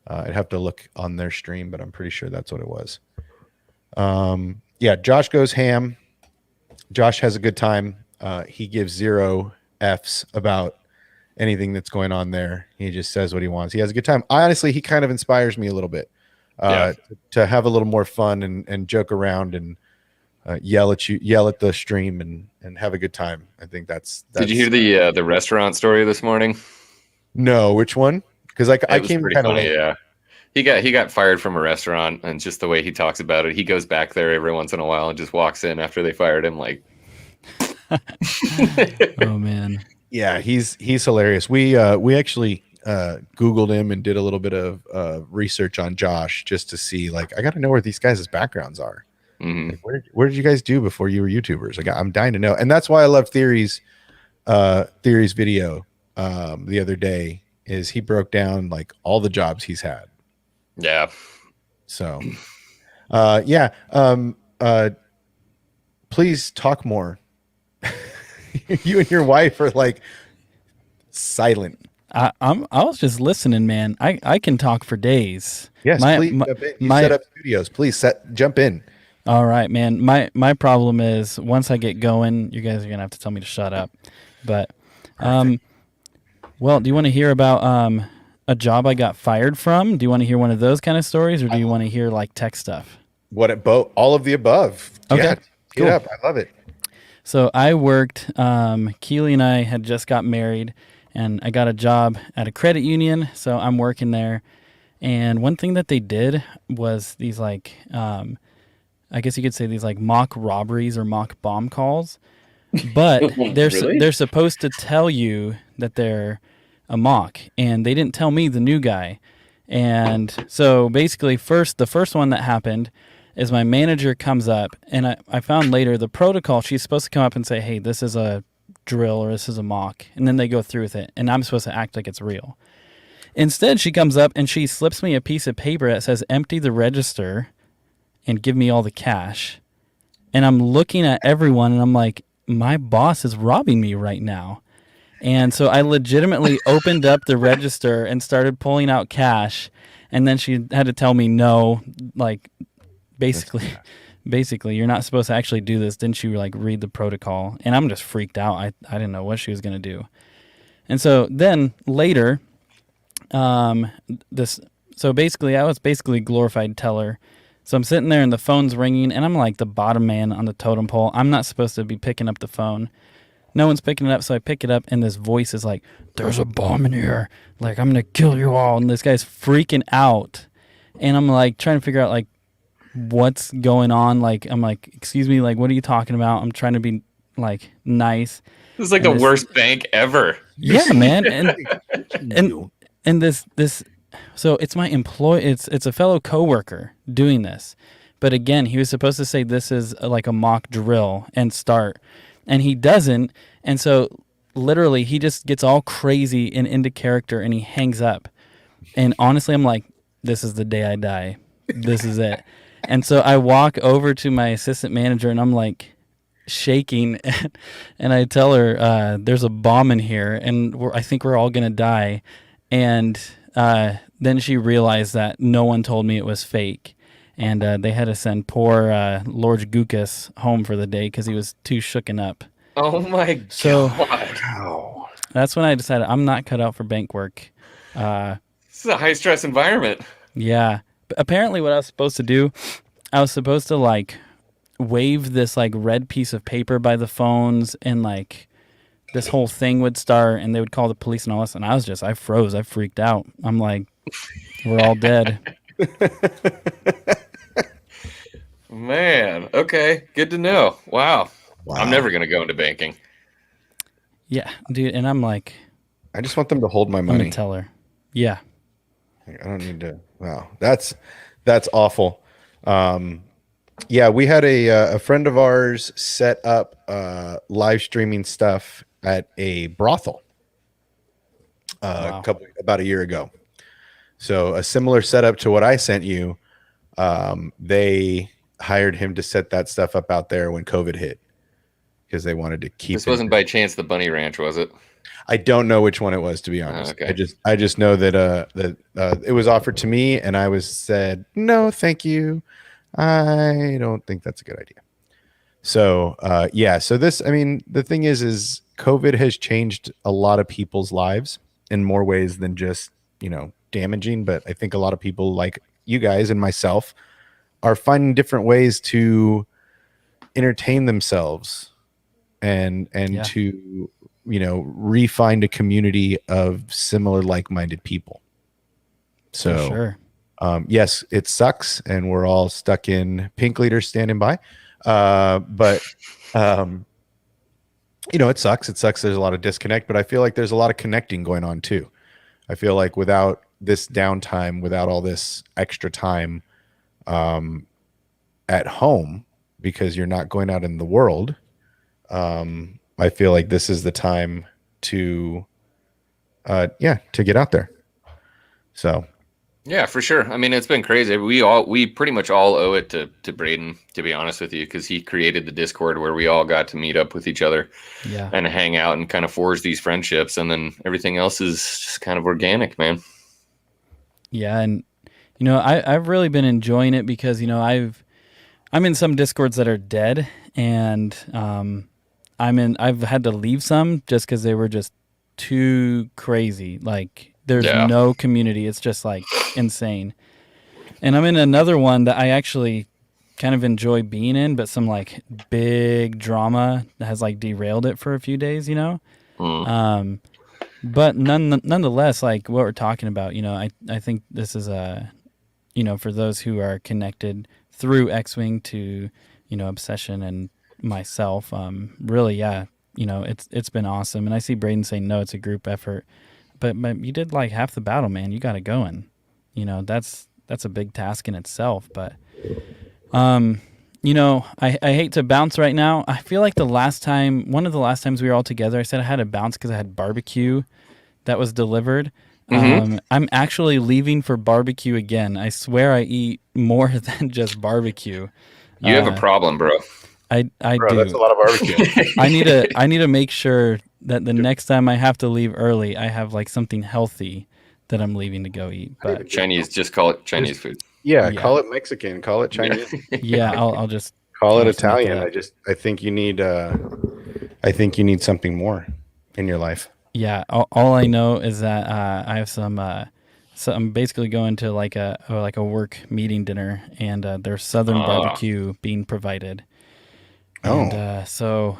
I'd have to look on their stream, but I'm pretty sure that's what it was. Yeah, Josh goes ham. Josh has a good time. He gives 0 Fs about anything that's going on there. He just says what he wants. He has a good time. Honestly, he kind of inspires me a little bit to have a little more fun and joke around and yell at the stream and have a good time. I think that's Did you hear the restaurant story this morning? No, which one? Because I came kind of late. Yeah, he got fired from a restaurant, and just the way he talks about it, he goes back there every once in a while and just walks in after they fired him. Like, oh man, yeah, he's hilarious. We actually Googled him and did a little bit of research on Josh just to see, like, I got to know where these guys' backgrounds are. Mm-hmm. Like, where did you guys do before you were YouTubers? Like, I'm dying to know, and that's why I love Theory's video the other day. Is he broke down like all the jobs he's had. Yeah. So, please talk more. You and your wife are like silent. I was just listening, man. I can talk for days. Yes, My please my, jump in. You set my up studios. Please jump in. All right, man. My problem is once I get going, you guys are gonna have to tell me to shut up. But Perfect. well, do you want to hear about a job I got fired from? Do you want to hear one of those kind of stories, or do you want to hear like tech stuff? What at both? All of the above. Okay, Yeah, get cool. up. I love it. So I worked. Keely and I had just got married, and I got a job at a credit union. So I'm working there. And one thing that they did was these like, I guess you could say these like mock robberies or mock bomb calls. But Really? they're supposed to tell you that they're a mock, and they didn't tell me, the new guy. And so basically, the first one that happened is my manager comes up, and I found later the protocol. She's supposed to come up and say, "Hey, this is a drill or this is a mock," and then they go through with it, and I'm supposed to act like it's real. Instead, she comes up and she slips me a piece of paper that says, "Empty the register and give me all the cash." And I'm looking at everyone, and I'm like, my boss is robbing me right now. And so I legitimately opened up the register and started pulling out cash. And then she had to tell me, no, like basically, you're not supposed to actually do this. Didn't you like read the protocol? And I'm just freaked out. I didn't know what she was going to do. And so then later, this, so basically I was basically glorified teller. So I'm sitting there and the phone's ringing, and I'm like the bottom man on the totem pole. I'm not supposed to be picking up the phone. No one's picking it up, so I pick it up, and this voice is like, "There's a bomb in here. Like, I'm going to kill you all." And this guy's freaking out. And I'm like trying to figure out like what's going on. Like, I'm like, "Excuse me, like, what are you talking about?" I'm trying to be like nice. This is like And the worst bank ever. Yeah, man. And this so it's my employee, it's a fellow coworker doing this. But again, he was supposed to say this is like a mock drill and start, and he doesn't. And so literally he just gets all crazy and into character, and he hangs up. And honestly, I'm like, this is the day I die. This is it. And so I walk over to my assistant manager, and I'm like shaking, and I tell her, there's a bomb in here, and I think we're all gonna die. And then she realized that no one told me it was fake, and they had to send poor Lord Gukas home for the day because he was too shooken up. Oh my So god. Wow. that's when I decided I'm not cut out for bank work. This is a high stress environment. Yeah. But apparently what I was supposed to do, I was supposed to like wave this like red piece of paper by the phones, and like this whole thing would start, and they would call the police and all this. And I froze. I freaked out. I'm like, we're all dead. Man. Okay. Good to know. Wow. Wow. I'm never going to go into banking. Yeah, dude. And I'm like, I just want them to hold my I'm money. gonna tell her. Yeah. I don't need to. Wow, that's awful. Yeah, we had a friend of ours set up live streaming stuff at a brothel Wow. about a year ago. So a similar setup to what I sent you. They hired him to set that stuff up out there when COVID hit because they wanted to keep. This wasn't by chance the Bunny Ranch, was it? I don't know which one it was, to be honest. Okay. I just know that it was offered to me, and I was said no, thank you. I don't think that's a good idea. So yeah. So this, I mean, the thing is COVID has changed a lot of people's lives in more ways than just damaging. But I think a lot of people like you guys and myself are finding different ways to entertain themselves and Yeah. to re-find a community of similar like-minded people. So For sure. yes, it sucks, and we're all stuck in pink leaders standing by. But it sucks. It sucks. There's a lot of disconnect, but I feel like there's a lot of connecting going on too. I feel like without this downtime, without all this extra time at home, because you're not going out in the world, I feel like this is the time to get out there. So Yeah, for sure. I mean, it's been crazy. We pretty much all owe it to Braden, to be honest with you, because he created the Discord where we all got to meet up with each other Yeah. and hang out and kind of forge these friendships, and then everything else is just kind of organic, man. Yeah, and I've really been enjoying it because I'm in some Discords that are dead, and I've had to leave some just because they were just too crazy. Like there's Yeah. no community. It's just like insane. And I'm in another one that I actually kind of enjoy being in, but some like big drama has like derailed it for a few days, Mm. But nonetheless, like what we're talking about, I think this is for those who are connected through X-Wing to, Obsession and myself, really, yeah, it's been awesome. And I see Braden saying, no, it's a group effort, but you did like half the battle, man. You got it going. That's a big task in itself, but I hate to bounce right now. I feel like one of the last times we were all together, I said I had to bounce because I had barbecue that was delivered. Mm-hmm. I'm actually leaving for barbecue again. I swear I eat more than just barbecue. You have a problem, bro. I Bro, do. that's a lot of barbecue. I need to make sure that the next time I have to leave early, I have like something healthy that I'm leaving to go eat. But Chinese, just call it Chinese food. Yeah, Yeah. call it Mexican, call it Chinese, yeah, I'll just call it I'll just make Italian. up. I think you need something more in your life. Yeah, all I know is that I have some. So I'm basically going to like a work meeting dinner, and there's Southern barbecue being provided. And so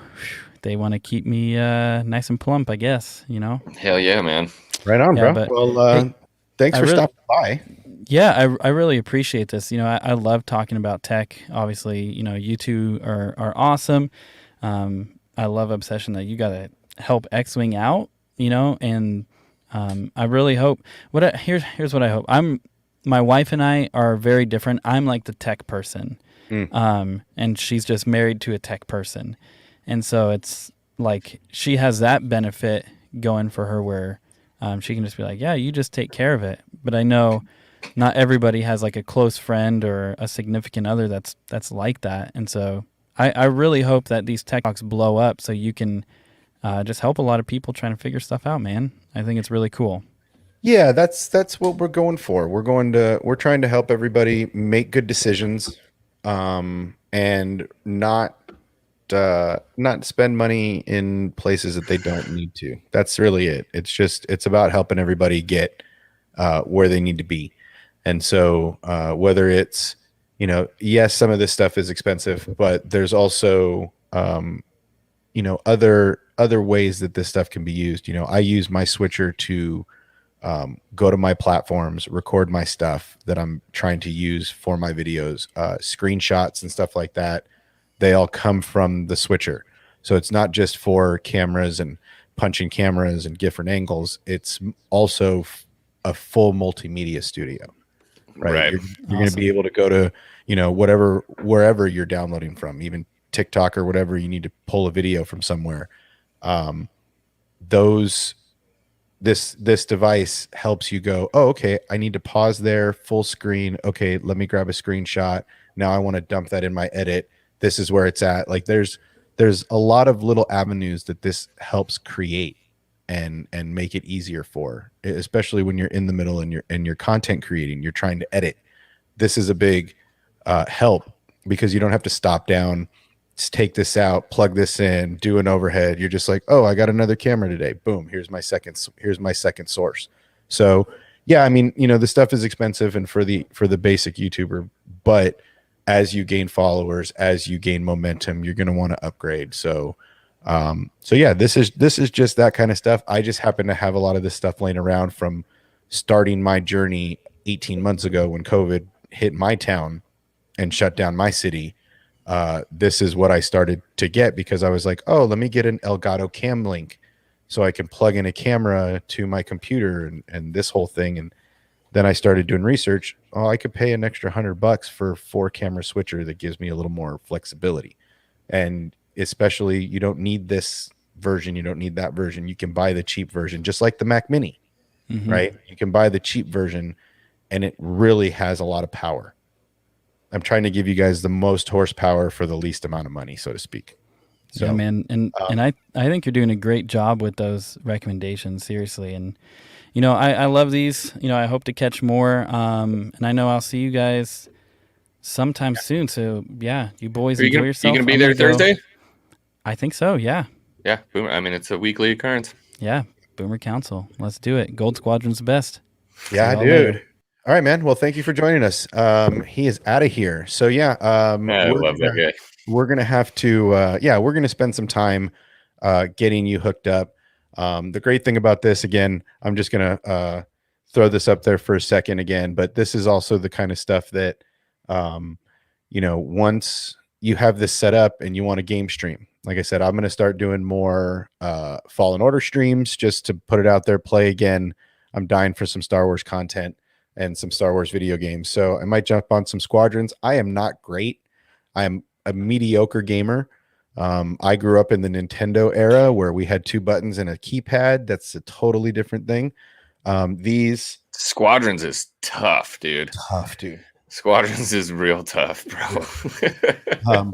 they want to keep me nice and plump, I guess. Hell yeah, man. Right on, Yeah, bro. but Well, hey, thanks I for really- stopping by. Yeah, I really appreciate this. I love talking about tech. Obviously, you two are awesome. I love Obsession that you got to help X-Wing out, and I really hope here's what I hope. My wife and I are very different. I'm like the tech person. And she's just married to a tech person. And so it's like she has that benefit going for her where she can just be like, yeah, you just take care of it. But I know not everybody has like a close friend or a significant other that's like that. And so I really hope that these tech talks blow up so you can just help a lot of people trying to figure stuff out, man. I think it's really cool. Yeah, that's what we're going for. We're trying to help everybody make good decisions, and not spend money in places that they don't need to. That's really it. It's about helping everybody get where they need to be. And so whether it's, yes, some of this stuff is expensive, but there's also other ways that this stuff can be used. I use my switcher to go to my platforms, record my stuff that I'm trying to use for my videos, screenshots and stuff like that. They all come from the switcher. So it's not just for cameras and punching cameras and different angles. It's also a full multimedia studio, right? You're going to be able to go to, wherever you're downloading from, even TikTok or whatever, you need to pull a video from somewhere. This device helps you go, oh, okay, I need to pause there, full screen. Okay, let me grab a screenshot. Now I want to dump that in my edit. This is where it's at. Like there's a lot of little avenues that this helps create and make it easier for, especially when you're in the middle and you're content creating, you're trying to edit. This is a big help because you don't have to stop down, take this out, plug this in, do an overhead. You're just like, oh, I got another camera today. Boom. Here's my second source. So yeah, I mean, the stuff is expensive and for the basic YouTuber, but as you gain followers, as you gain momentum, you're going to want to upgrade. So yeah, this is just that kind of stuff. I just happen to have a lot of this stuff laying around from starting my journey 18 months ago when COVID hit my town and shut down my city. This is what I started to get because I was like, oh, let me get an Elgato Cam Link so I can plug in a camera to my computer and this whole thing. And then I started doing research. Oh, I could pay an extra $100 for 4-camera switcher that gives me a little more flexibility. And especially you don't need this version. You don't need that version. You can buy the cheap version, just like the Mac Mini, right? You can buy the cheap version and it really has a lot of power. I'm trying to give you guys the most horsepower for the least amount of money, so to speak. So, yeah, man, and I think you're doing a great job with those recommendations, seriously. And I love these. I hope to catch more. And I know I'll see you guys sometime soon. So yeah, you boys enjoy You yourself. gonna be I'm there gonna go. Thursday? I think so. Yeah, Yeah, I mean it's a weekly occurrence. yeah. Boomer Council. Let's do it. Gold Squadron's the best. yeah, See y'all dude. later. All right, man. Well, thank you for joining us. He is out of here. So yeah, I love that guy. we're gonna have to we're gonna spend some time getting you hooked up. The great thing about this, again, I'm just gonna throw this up there for a second again, but this is also the kind of stuff that once you have this set up and you want a game stream, like I said, I'm gonna start doing more Fallen Order streams just to put it out there, play again. I'm dying for some Star Wars content and some Star Wars video games. So I might jump on some Squadrons. I am not great. I'm a mediocre gamer. I grew up in the Nintendo era where we had 2 buttons and a keypad. That's a totally different thing. These Squadrons is tough, dude. tough, dude. Squadrons is real tough, bro.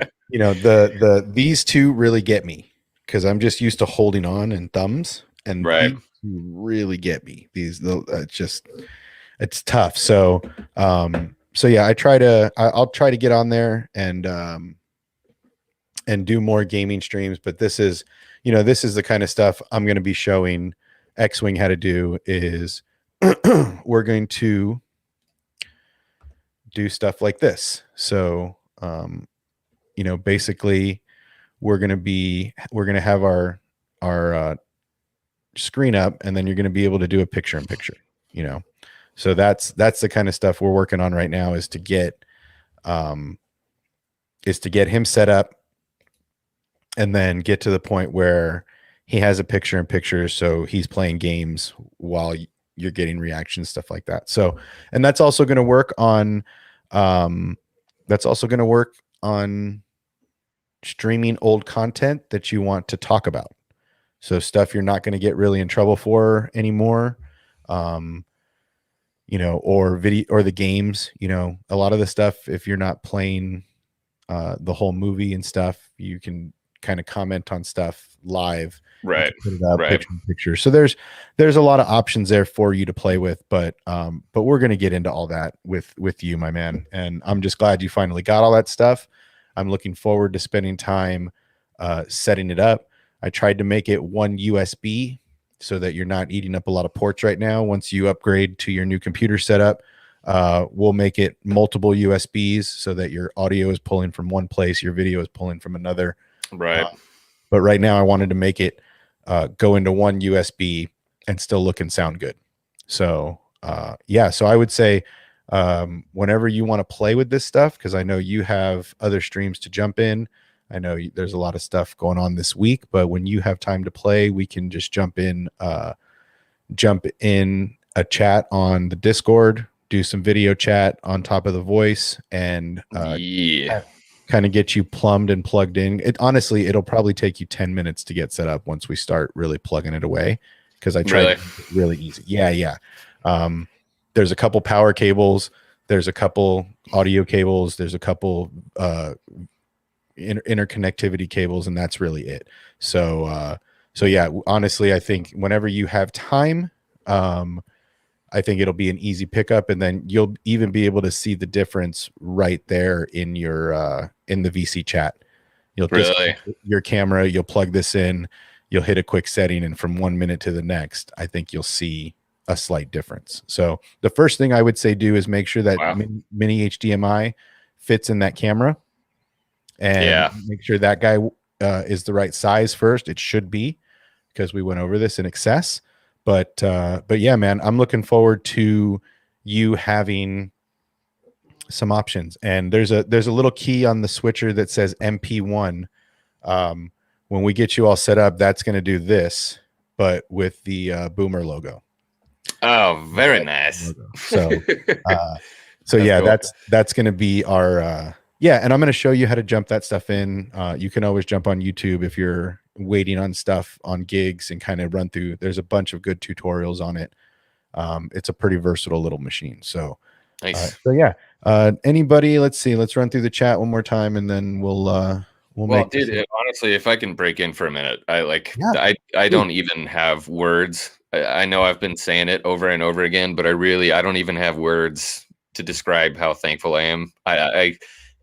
These 2 really get me because I'm just used to holding on and thumbs, and Right. these 2 really get me. It's tough. So yeah, I'll try to get on there and do more gaming streams, but this is the kind of stuff I'm going to be showing X-Wing how to do. Is we're going to do stuff like this. So basically we're going to have our screen up, and then you're going to be able to do a picture in picture, so that's the kind of stuff we're working on right now, is to get him set up and then get to the point where he has a picture in picture, so he's playing games while you're getting reactions, stuff like that. So, and that's also going to work on streaming old content that you want to talk about. So stuff you're not going to get really in trouble for anymore. Or video, or the games, a lot of the stuff, if you're not playing the whole movie and stuff, you can kind of comment on stuff live, Right. put it up, Right. picture. So there's a lot of options there for you to play with, but we're going to get into all that with you, my man. And I'm just glad you finally got all that stuff. I'm looking forward to spending time setting it up. I tried to make it one USB so that you're not eating up a lot of ports right now. Once you upgrade to your new computer setup, we'll make it multiple USBs so that your audio is pulling from one place, your video is pulling from another. Right. But right now I wanted to make it go into one USB and still look and sound good. So so I would say whenever you want to play with this stuff, because I know you have other streams to jump in, I know there's a lot of stuff going on this week, but when you have time to play, we can just jump in a chat on the Discord, do some video chat on top of the voice, and kind of get you plumbed and plugged in. Honestly, it'll probably take you 10 minutes to get set up once we start really plugging it away, because I tried to make it really easy. Yeah. There's a couple power cables, there's a couple audio cables, there's a couple interconnectivity cables, and that's really it. So yeah, honestly, I think whenever you have time, I think it'll be an easy pickup, and then you'll even be able to see the difference right there in your in the VC chat. You'll Really? your camera, you'll plug this in, you'll hit a quick setting, and from 1 minute to the next, I think you'll see a slight difference. So the first thing I would say do is make sure that mini HDMI fits in that camera, and make sure that guy is the right size first. It should be, because we went over this in excess. But yeah, man, I'm looking forward to you having some options. And there's a little key on the switcher that says MP1. When we get you all set up, that's going to do this, but with the Boomer logo. Oh, very nice. So yeah, cool. That's going to be our and I'm going to show you how to jump that stuff in. You can always jump on YouTube if you're waiting on stuff on gigs and kind of run through. There's a bunch of good tutorials on it. It's a pretty versatile little machine. So, Nice. so yeah. Anybody? Let's see. Let's run through the chat one more time, and then we'll Well, make dude, this. honestly, if I can break in for a minute, Yeah, I dude. don't even have words. I know I've been saying it over and over again, but I don't even have words to describe how thankful I am.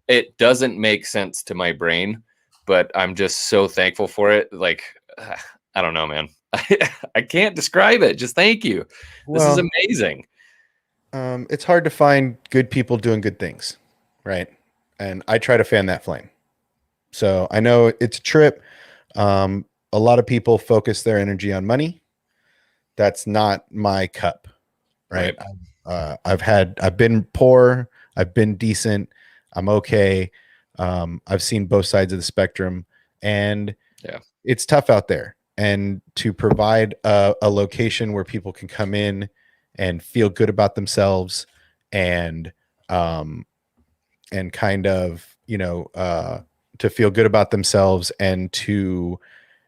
It doesn't make sense to my brain, but I'm just so thankful for it. Like, I don't know, man. I can't describe it. Just thank you. This is Well, amazing. it's hard to find good people doing good things, right? And I try to fan that flame. So I know it's a trip. A lot of people focus their energy on money. That's not my cup, right? I've been poor. I've been decent. I'm okay. I've seen both sides of the spectrum, and Yeah, it's tough out there. And to provide a location where people can come in and feel good about themselves, and um, and kind of, to feel good about themselves and to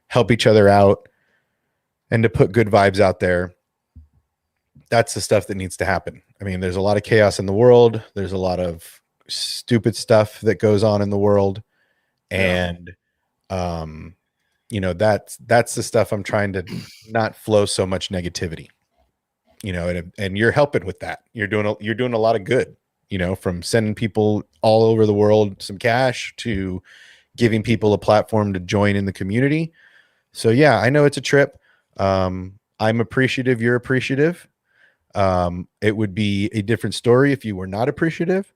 help each other out and to put good vibes out there. That's the stuff that needs to happen. I mean, there's a lot of chaos in the world. There's a lot of stupid stuff that goes on in the world. And, that's the stuff I'm trying to not flow so much negativity, and you're helping with that. You're doing a lot of good, from sending people all over the world some cash to giving people a platform to join in the community. So yeah, I know it's a trip. I'm appreciative. You're appreciative. It would be a different story if you were not appreciative.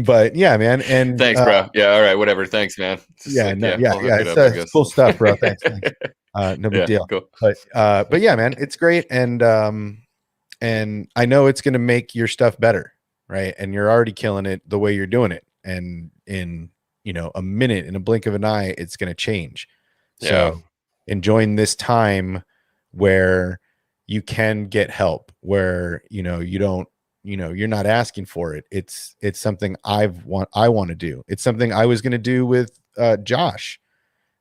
But yeah, man. And thanks, bro. Yeah, all right, whatever. Thanks, man. It's yeah, no, yeah, I'll hook yeah. it up, I It's guess. cool stuff, bro. Thanks. No big Yeah, deal. cool. But yeah, man, it's great. And I know it's going to make your stuff better. Right. And you're already killing it the way you're doing it. And in, a minute, in a blink of an eye, it's going to change. So enjoying this time where you can get help, where, you don't, you're not asking for it. It's something I want to do. It's something I was going to do with Josh.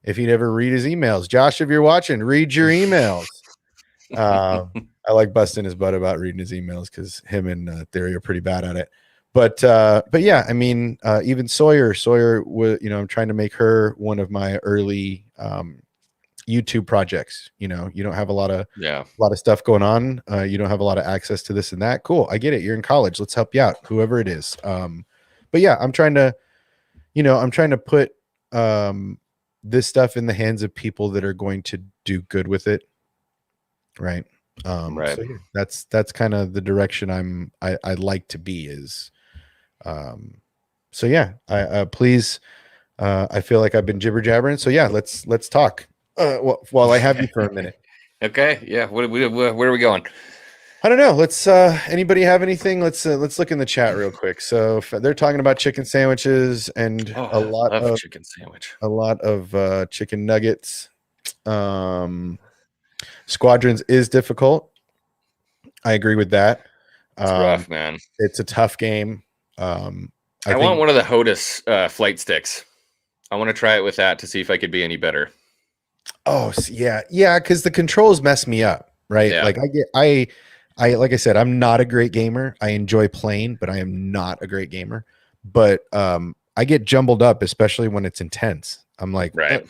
If he'd ever read his emails, Josh, if you're watching, read your emails. I like busting his butt about reading his emails because him and Theory are pretty bad at it. But yeah, I mean, even Sawyer was, I'm trying to make her one of my early YouTube projects. You don't have a lot of stuff going on. You don't have a lot of access to this and that. Cool, I get it. You're in college. Let's help you out, whoever it is. But yeah, I'm trying to put this stuff in the hands of people that are going to do good with it. Right. Right. So yeah, that's kind of the direction I'd like to be is. So yeah, I please. I feel like I've been jibber jabbering. So yeah, let's talk. While I have you for a minute. Okay. Yeah. Where are we going? I don't know. Let's. Anybody have anything? Let's look in the chat real quick. So they're talking about chicken sandwiches and a lot of chicken sandwich. A lot of chicken nuggets. Squadrons is difficult. I agree with that. It's rough, man. It's a tough game. I want one of the HOTUS flight sticks. I want to try it with that to see if I could be any better. Oh yeah, because the controls mess me up, right? Yeah. Like I like I said, I'm not a great gamer. I enjoy playing, but I am not a great gamer. But I get jumbled up, especially when it's intense. I'm like, right,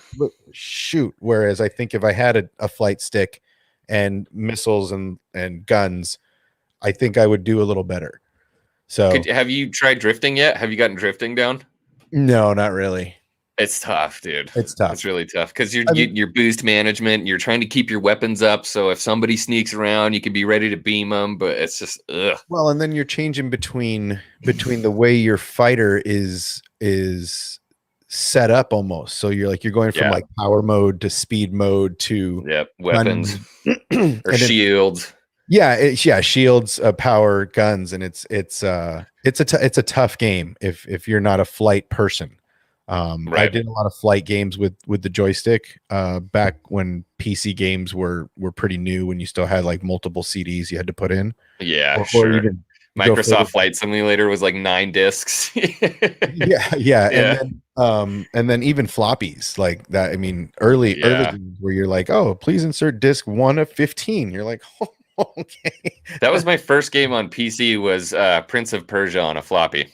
shoot. Whereas I think if I had a flight stick and missiles and guns, I think I would do a little better. So have you tried drifting yet? Have you gotten drifting down? No, not really. It's tough, dude. It's tough. It's really tough because your boost management. You're trying to keep your weapons up, so if somebody sneaks around, you can be ready to beam them. But it's just well, and then you're changing between the way your fighter is set up almost. So you're going from like power mode to speed mode to weapons or shields. Shields, power, guns, and it's a tough game if you're not a flight person. I did a lot of flight games with the joystick back when PC games were pretty new, when you still had like multiple CDs you had to put in. Yeah, sure. Even Microsoft Flight Simulator was like 9 discs. yeah. And then even floppies like that. I mean, early games where you're like, oh, please insert disc 1 of 15. You're like, oh Okay. That was my first game on PC. Was Prince of Persia on a floppy.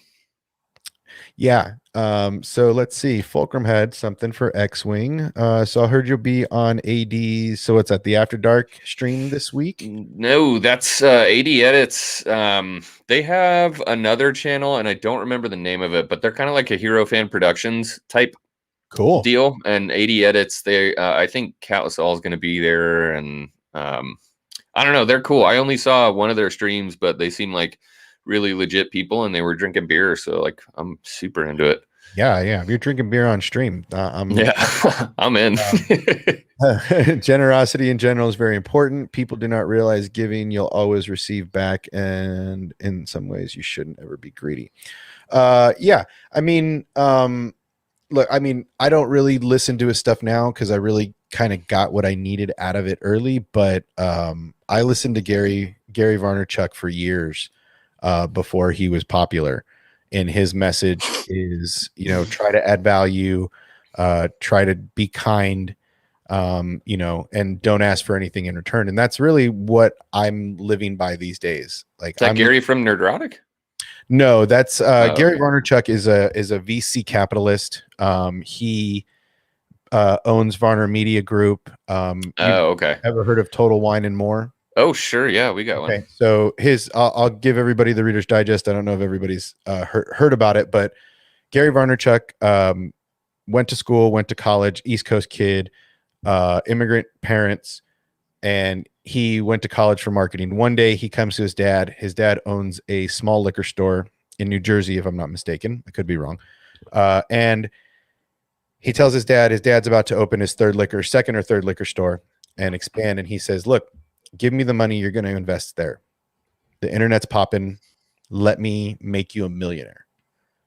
Yeah. So let's see. Fulcrum had something for X-Wing. So I heard you'll be on AD. So what's that? The After Dark stream this week? No, that's AD Edits. They have another channel, and I don't remember the name of it, but they're kind of like a Hero Fan Productions type Cool. deal. And AD Edits, they I think Cat Saul is going to be there, and I don't know. They're cool. I only saw one of their streams, but they seem like really legit people, and they were drinking beer, so like I'm super into it. Yeah. If you're drinking beer on stream, I'm in. Generosity in general is very important. People do not realize giving you'll always receive back, and in some ways you shouldn't ever be greedy. Yeah. I mean, look, I mean, I don't really listen to his stuff now because I really kind of got what I needed out of it early, but I listened to Gary Vaynerchuk for years before he was popular, and his message is, you know, try to add value, try to be kind, you know, and don't ask for anything in return. And that's really what I'm living by these days. Like, Is that Gary from Nerdrotic? No, that's Gary okay. Vaynerchuk is a VC capitalist. He owns Varner Media Group. Okay. Ever heard of Total Wine and More? Oh, sure. Yeah, we got Okay, one. so I'll give everybody the Reader's Digest. I don't know if everybody's heard about it, but Gary Vaynerchuk went to school, went to college, East Coast kid, immigrant parents, and he went to college for marketing. One day he comes to his dad. His dad owns a small liquor store in New Jersey, if I'm not mistaken. I could be wrong. And he tells his dad's about to open his second or third liquor store and expand. And he says, look, give me the money you're going to invest there. The internet's popping. Let me make you a millionaire.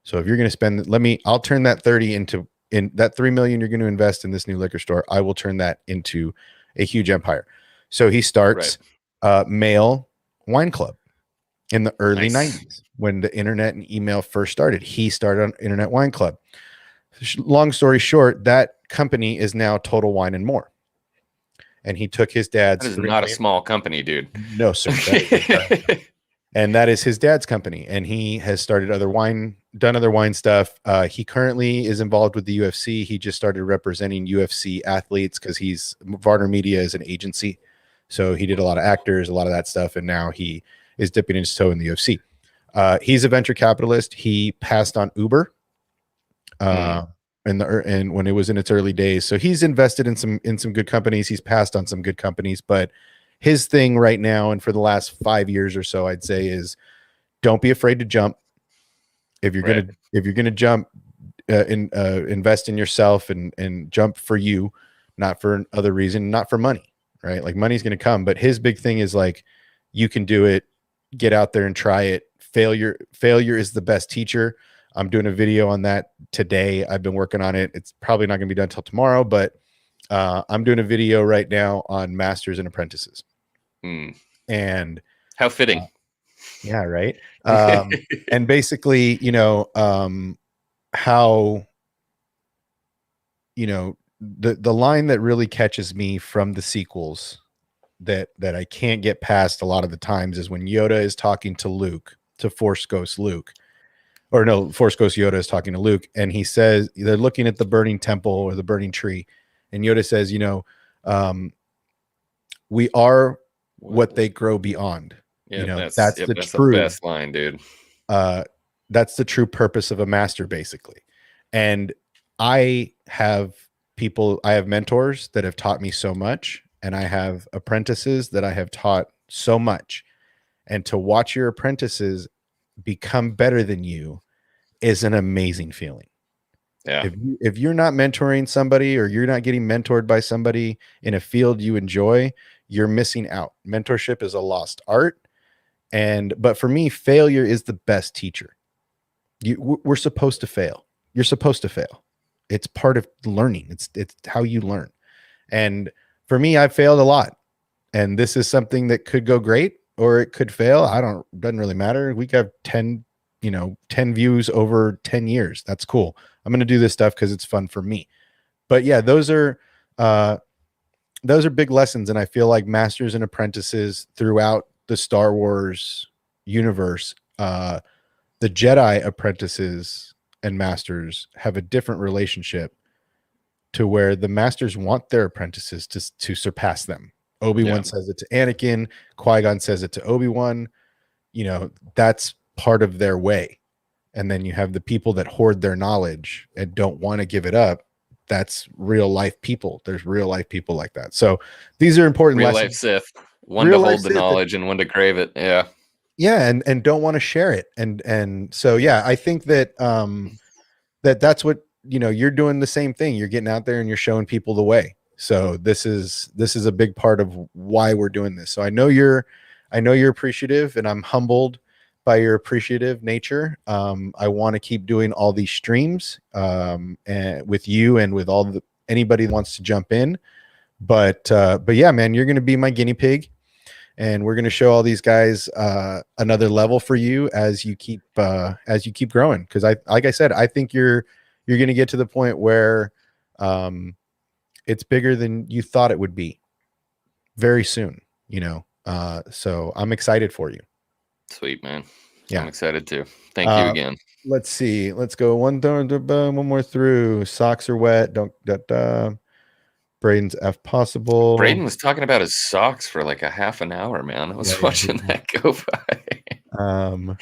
So if you're going to spend, I'll turn that 30 into, in that 3 million you're going to invest in this new liquor store. I will turn that into a huge empire. So he starts Mail Wine Club in the early 90s when the internet and email first started. He started on Internet Wine Club. Long story short, that company is now Total Wine and More. And he took his dad's. That is not a small company, dude. No, sir. And that is his dad's company. And he has started done other wine stuff. He currently is involved with the UFC. He just started representing UFC athletes because Varner Media is an agency. So he did a lot of actors, a lot of that stuff. And now he is dipping his toe in the UFC. He's a venture capitalist. He passed on Uber and when it was in its early days. So he's invested in some good companies. He's passed on some good companies, but his thing right now, and for the last 5 years or so, I'd say, is don't be afraid to jump. If you're gonna jump, invest in yourself and jump for you, not for other reason, not for money, right? Like, money's gonna come, but his big thing is like, you can do it. Get out there and try it. Failure is the best teacher. I'm doing a video on that today. I've been working on it. It's probably not going to be done till tomorrow, but I'm doing a video right now on masters and apprentices. And how fitting. Yeah, right. And basically, you know, how, you know, the line that really catches me from the sequels that I can't get past a lot of the times is when Yoda is talking to Luke, to Force Ghost Luke. Or no, Force Ghost Yoda is talking to Luke, and he says they're looking at the burning temple or the burning tree, and Yoda says, you know, we are what they grow beyond. Yeah, you know, that's the best line, dude. That's the true purpose of a master, basically. And I have mentors that have taught me so much, and I have apprentices that I have taught so much. And to watch your apprentices become better than you is an amazing feeling. Yeah. If you're not mentoring somebody, or you're not getting mentored by somebody in a field you enjoy, you're missing out. Mentorship is a lost art. But for me, failure is the best teacher. We're supposed to fail. You're supposed to fail. It's part of learning. It's how you learn. And for me, I've failed a lot. And this is something that could go great, or it could fail. Doesn't really matter. We could have 10 views over 10 years. That's cool. I'm going to do this stuff because it's fun for me. But yeah, those are those are big lessons. And I feel like masters and apprentices throughout the Star Wars universe, the Jedi apprentices and masters have a different relationship, to where the masters want their apprentices to surpass them. Obi-Wan Yeah. says it to Anakin, Qui-Gon says it to Obi-Wan. You know, that's part of their way. And then you have the people that hoard their knowledge and don't want to give it up. That's real life people. There's real life people like that. So these are important Real lessons. life Sith. One Real to life hold the Sith. knowledge and one to crave it. Yeah. Yeah, and don't want to share it. And so yeah, I think that that's what, you know, you're doing the same thing. You're getting out there and you're showing people the way. So this is a big part of why we're doing this. So I know you're appreciative, and I'm humbled by your appreciative nature. I want to keep doing all these streams and with you and with anybody that wants to jump in. But yeah, man, you're going to be my guinea pig, and we're going to show all these guys another level for you as you keep growing. Because like I said, I think you're going to get to the point where it's bigger than you thought it would be very soon, you know. So I'm excited for you. Sweet, man. Yeah. I'm excited too. Thank you again. Let's see. Let's go one more through. Socks are wet. Don't Braden's F possible. Braden was talking about his socks for like a half an hour, man. I was watching that go by.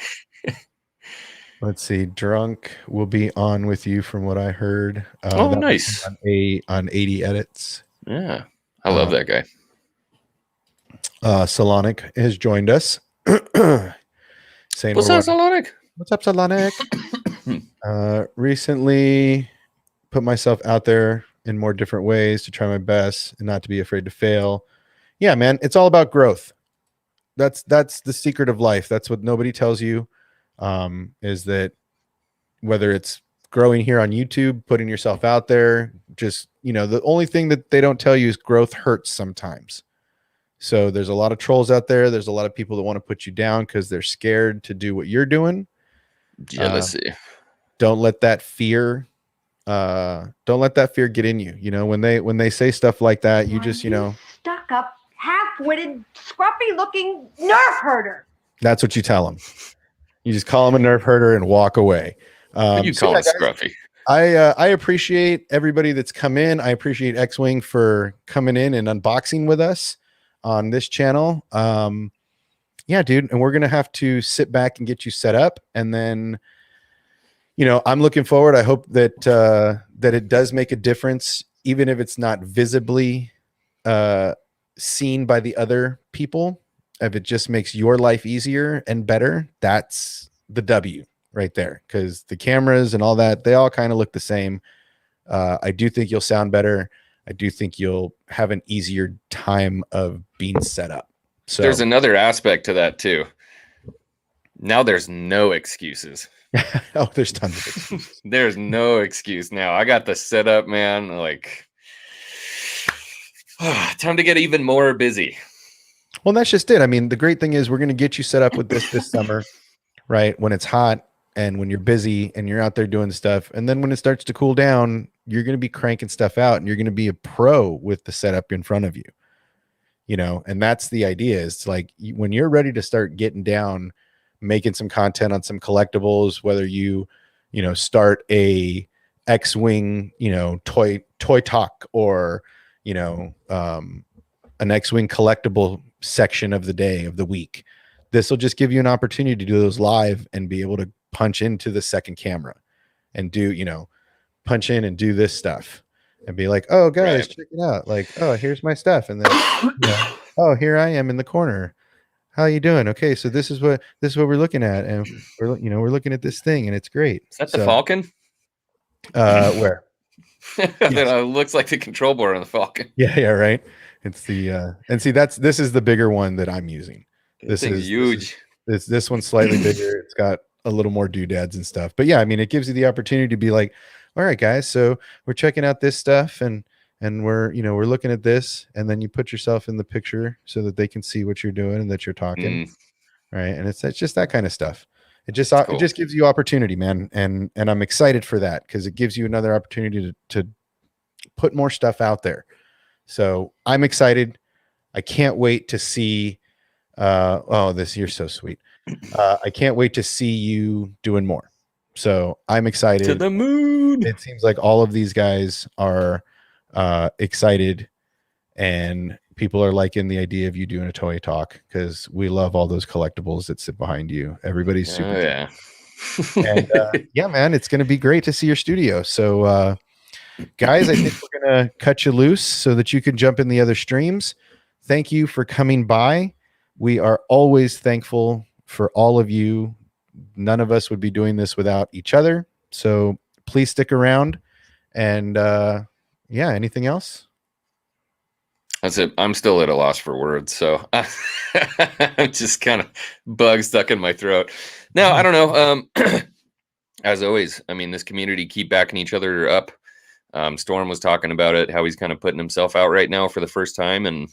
Let's see. Drunk will be on with you from what I heard. Oh, nice. On 80 edits. Yeah. I love that guy. Solonic has joined us. Saying, what's up, Solonic? What's up, Solonic? Recently put myself out there in more different ways to try my best and not to be afraid to fail. Yeah, man, it's all about growth. That's the secret of life. That's what nobody tells you, is that whether it's growing here on YouTube, putting yourself out there, just, you know, the only thing that they don't tell you is growth hurts sometimes. So there's a lot of trolls out there. There's a lot of people that want to put you down because they're scared to do what you're doing. Jealousy. Don't let that fear get in you. You know, when they say stuff like that, you just, you know, stuck up, half-witted, scruffy-looking nerf herder. That's what you tell them. You just call them a nerf herder and walk away. You call it scruffy. I appreciate everybody that's come in. I appreciate X-Wing for coming in and unboxing with us on this channel. Yeah, dude. And we're going to have to sit back and get you set up. And then, you know, I'm looking forward. I hope that, that it does make a difference, even if it's not visibly, seen by the other people. If it just makes your life easier and better, that's the W right there. Cause the cameras and all that, they all kind of look the same. I do think you'll sound better. I do think you'll have an easier time of being set up. So there's another aspect to that too. Now there's no excuses. Oh, there's tons of excuses. There's no excuse now. I got the setup, man. Like, time to get even more busy. Well, that's just it. I mean, the great thing is we're going to get you set up with this summer, right? When it's hot and when you're busy and you're out there doing stuff. And then when it starts to cool down, you're going to be cranking stuff out and you're going to be a pro with the setup in front of you, you know? And that's the idea, is like when you're ready to start getting down, making some content on some collectibles, whether you know, start a X-Wing, you know, toy talk, or, you know, an X-Wing collectible section of the day, of the week. This will just give you an opportunity to do those live and be able to punch into the second camera and do, you know, punch in and do this stuff and be like, oh guys, check it out. Like, oh, here's my stuff. And then, you know, oh, here I am in the corner. How you doing? Okay. So this is what we're looking at. And we're, you know, we're looking at this thing and it's great. Is that the Falcon? Where? It looks like the control board on the Falcon. Yeah. Right. It's the, and see, this is the bigger one that I'm using. This is huge. This one's slightly bigger. It's got a little more doodads and stuff. But yeah, I mean, it gives you the opportunity to be like, all right, guys, so we're checking out this stuff and we're, you know, we're looking at this, and then you put yourself in the picture so that they can see what you're doing and that you're talking. Right. And it's just that kind of stuff. It just cool. It just gives you opportunity, man. And I'm excited for that, because it gives you another opportunity to put more stuff out there. So I'm excited. I can't wait to see. This you're so sweet. I can't wait to see you doing more. So I'm excited. To the moon. It seems like all of these guys are excited, and people are liking the idea of you doing a toy talk because we love all those collectibles that sit behind you. Everybody's super. Oh, yeah. And yeah, man, it's going to be great to see your studio. So, guys, I think we're going to cut you loose so that you can jump in the other streams. Thank you for coming by. We are always thankful for all of you. None of us would be doing this without each other. So please stick around. And yeah, anything else? That's it. I'm still at a loss for words. So I'm just kind of bug stuck in my throat. No, I don't know. As always, I mean, this community keep backing each other up. Storm was talking about it, how he's kind of putting himself out right now for the first time and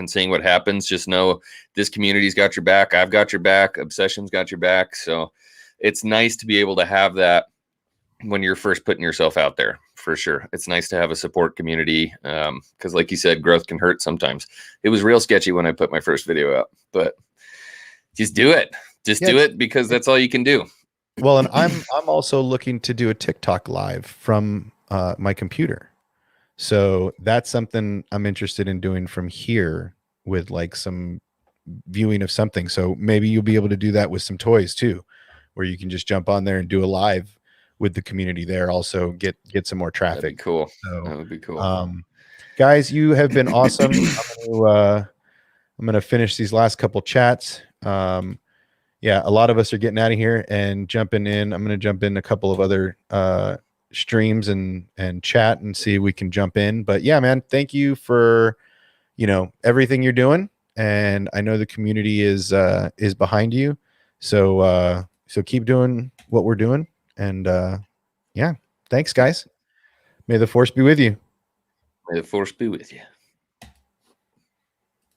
seeing what happens. Just know this community's got your back. I've got your back. Obsession's got your back. So it's nice to be able to have that when you're first putting yourself out there, for sure. It's nice to have a support community. Cause like you said, growth can hurt sometimes. It was real sketchy when I put my first video out, but just do it. Just do it because that's all you can do. Well, and I'm also looking to do a TikTok live from my computer. So that's something I'm interested in doing from here with like some viewing of something. So maybe you'll be able to do that with some toys too, where you can just jump on there and do a live with the community there. Also get some more traffic. That'd be cool. So, that would be cool. Guys, you have been awesome. I'm gonna finish these last couple chats. Yeah, a lot of us are getting out of here and jumping in. I'm gonna jump in a couple of other streams and chat and see if we can jump in. But yeah, man, thank you for everything you're doing, and I know the community is behind you. So keep doing what we're doing, and yeah, thanks, guys. May the force be with you. May the force be with you.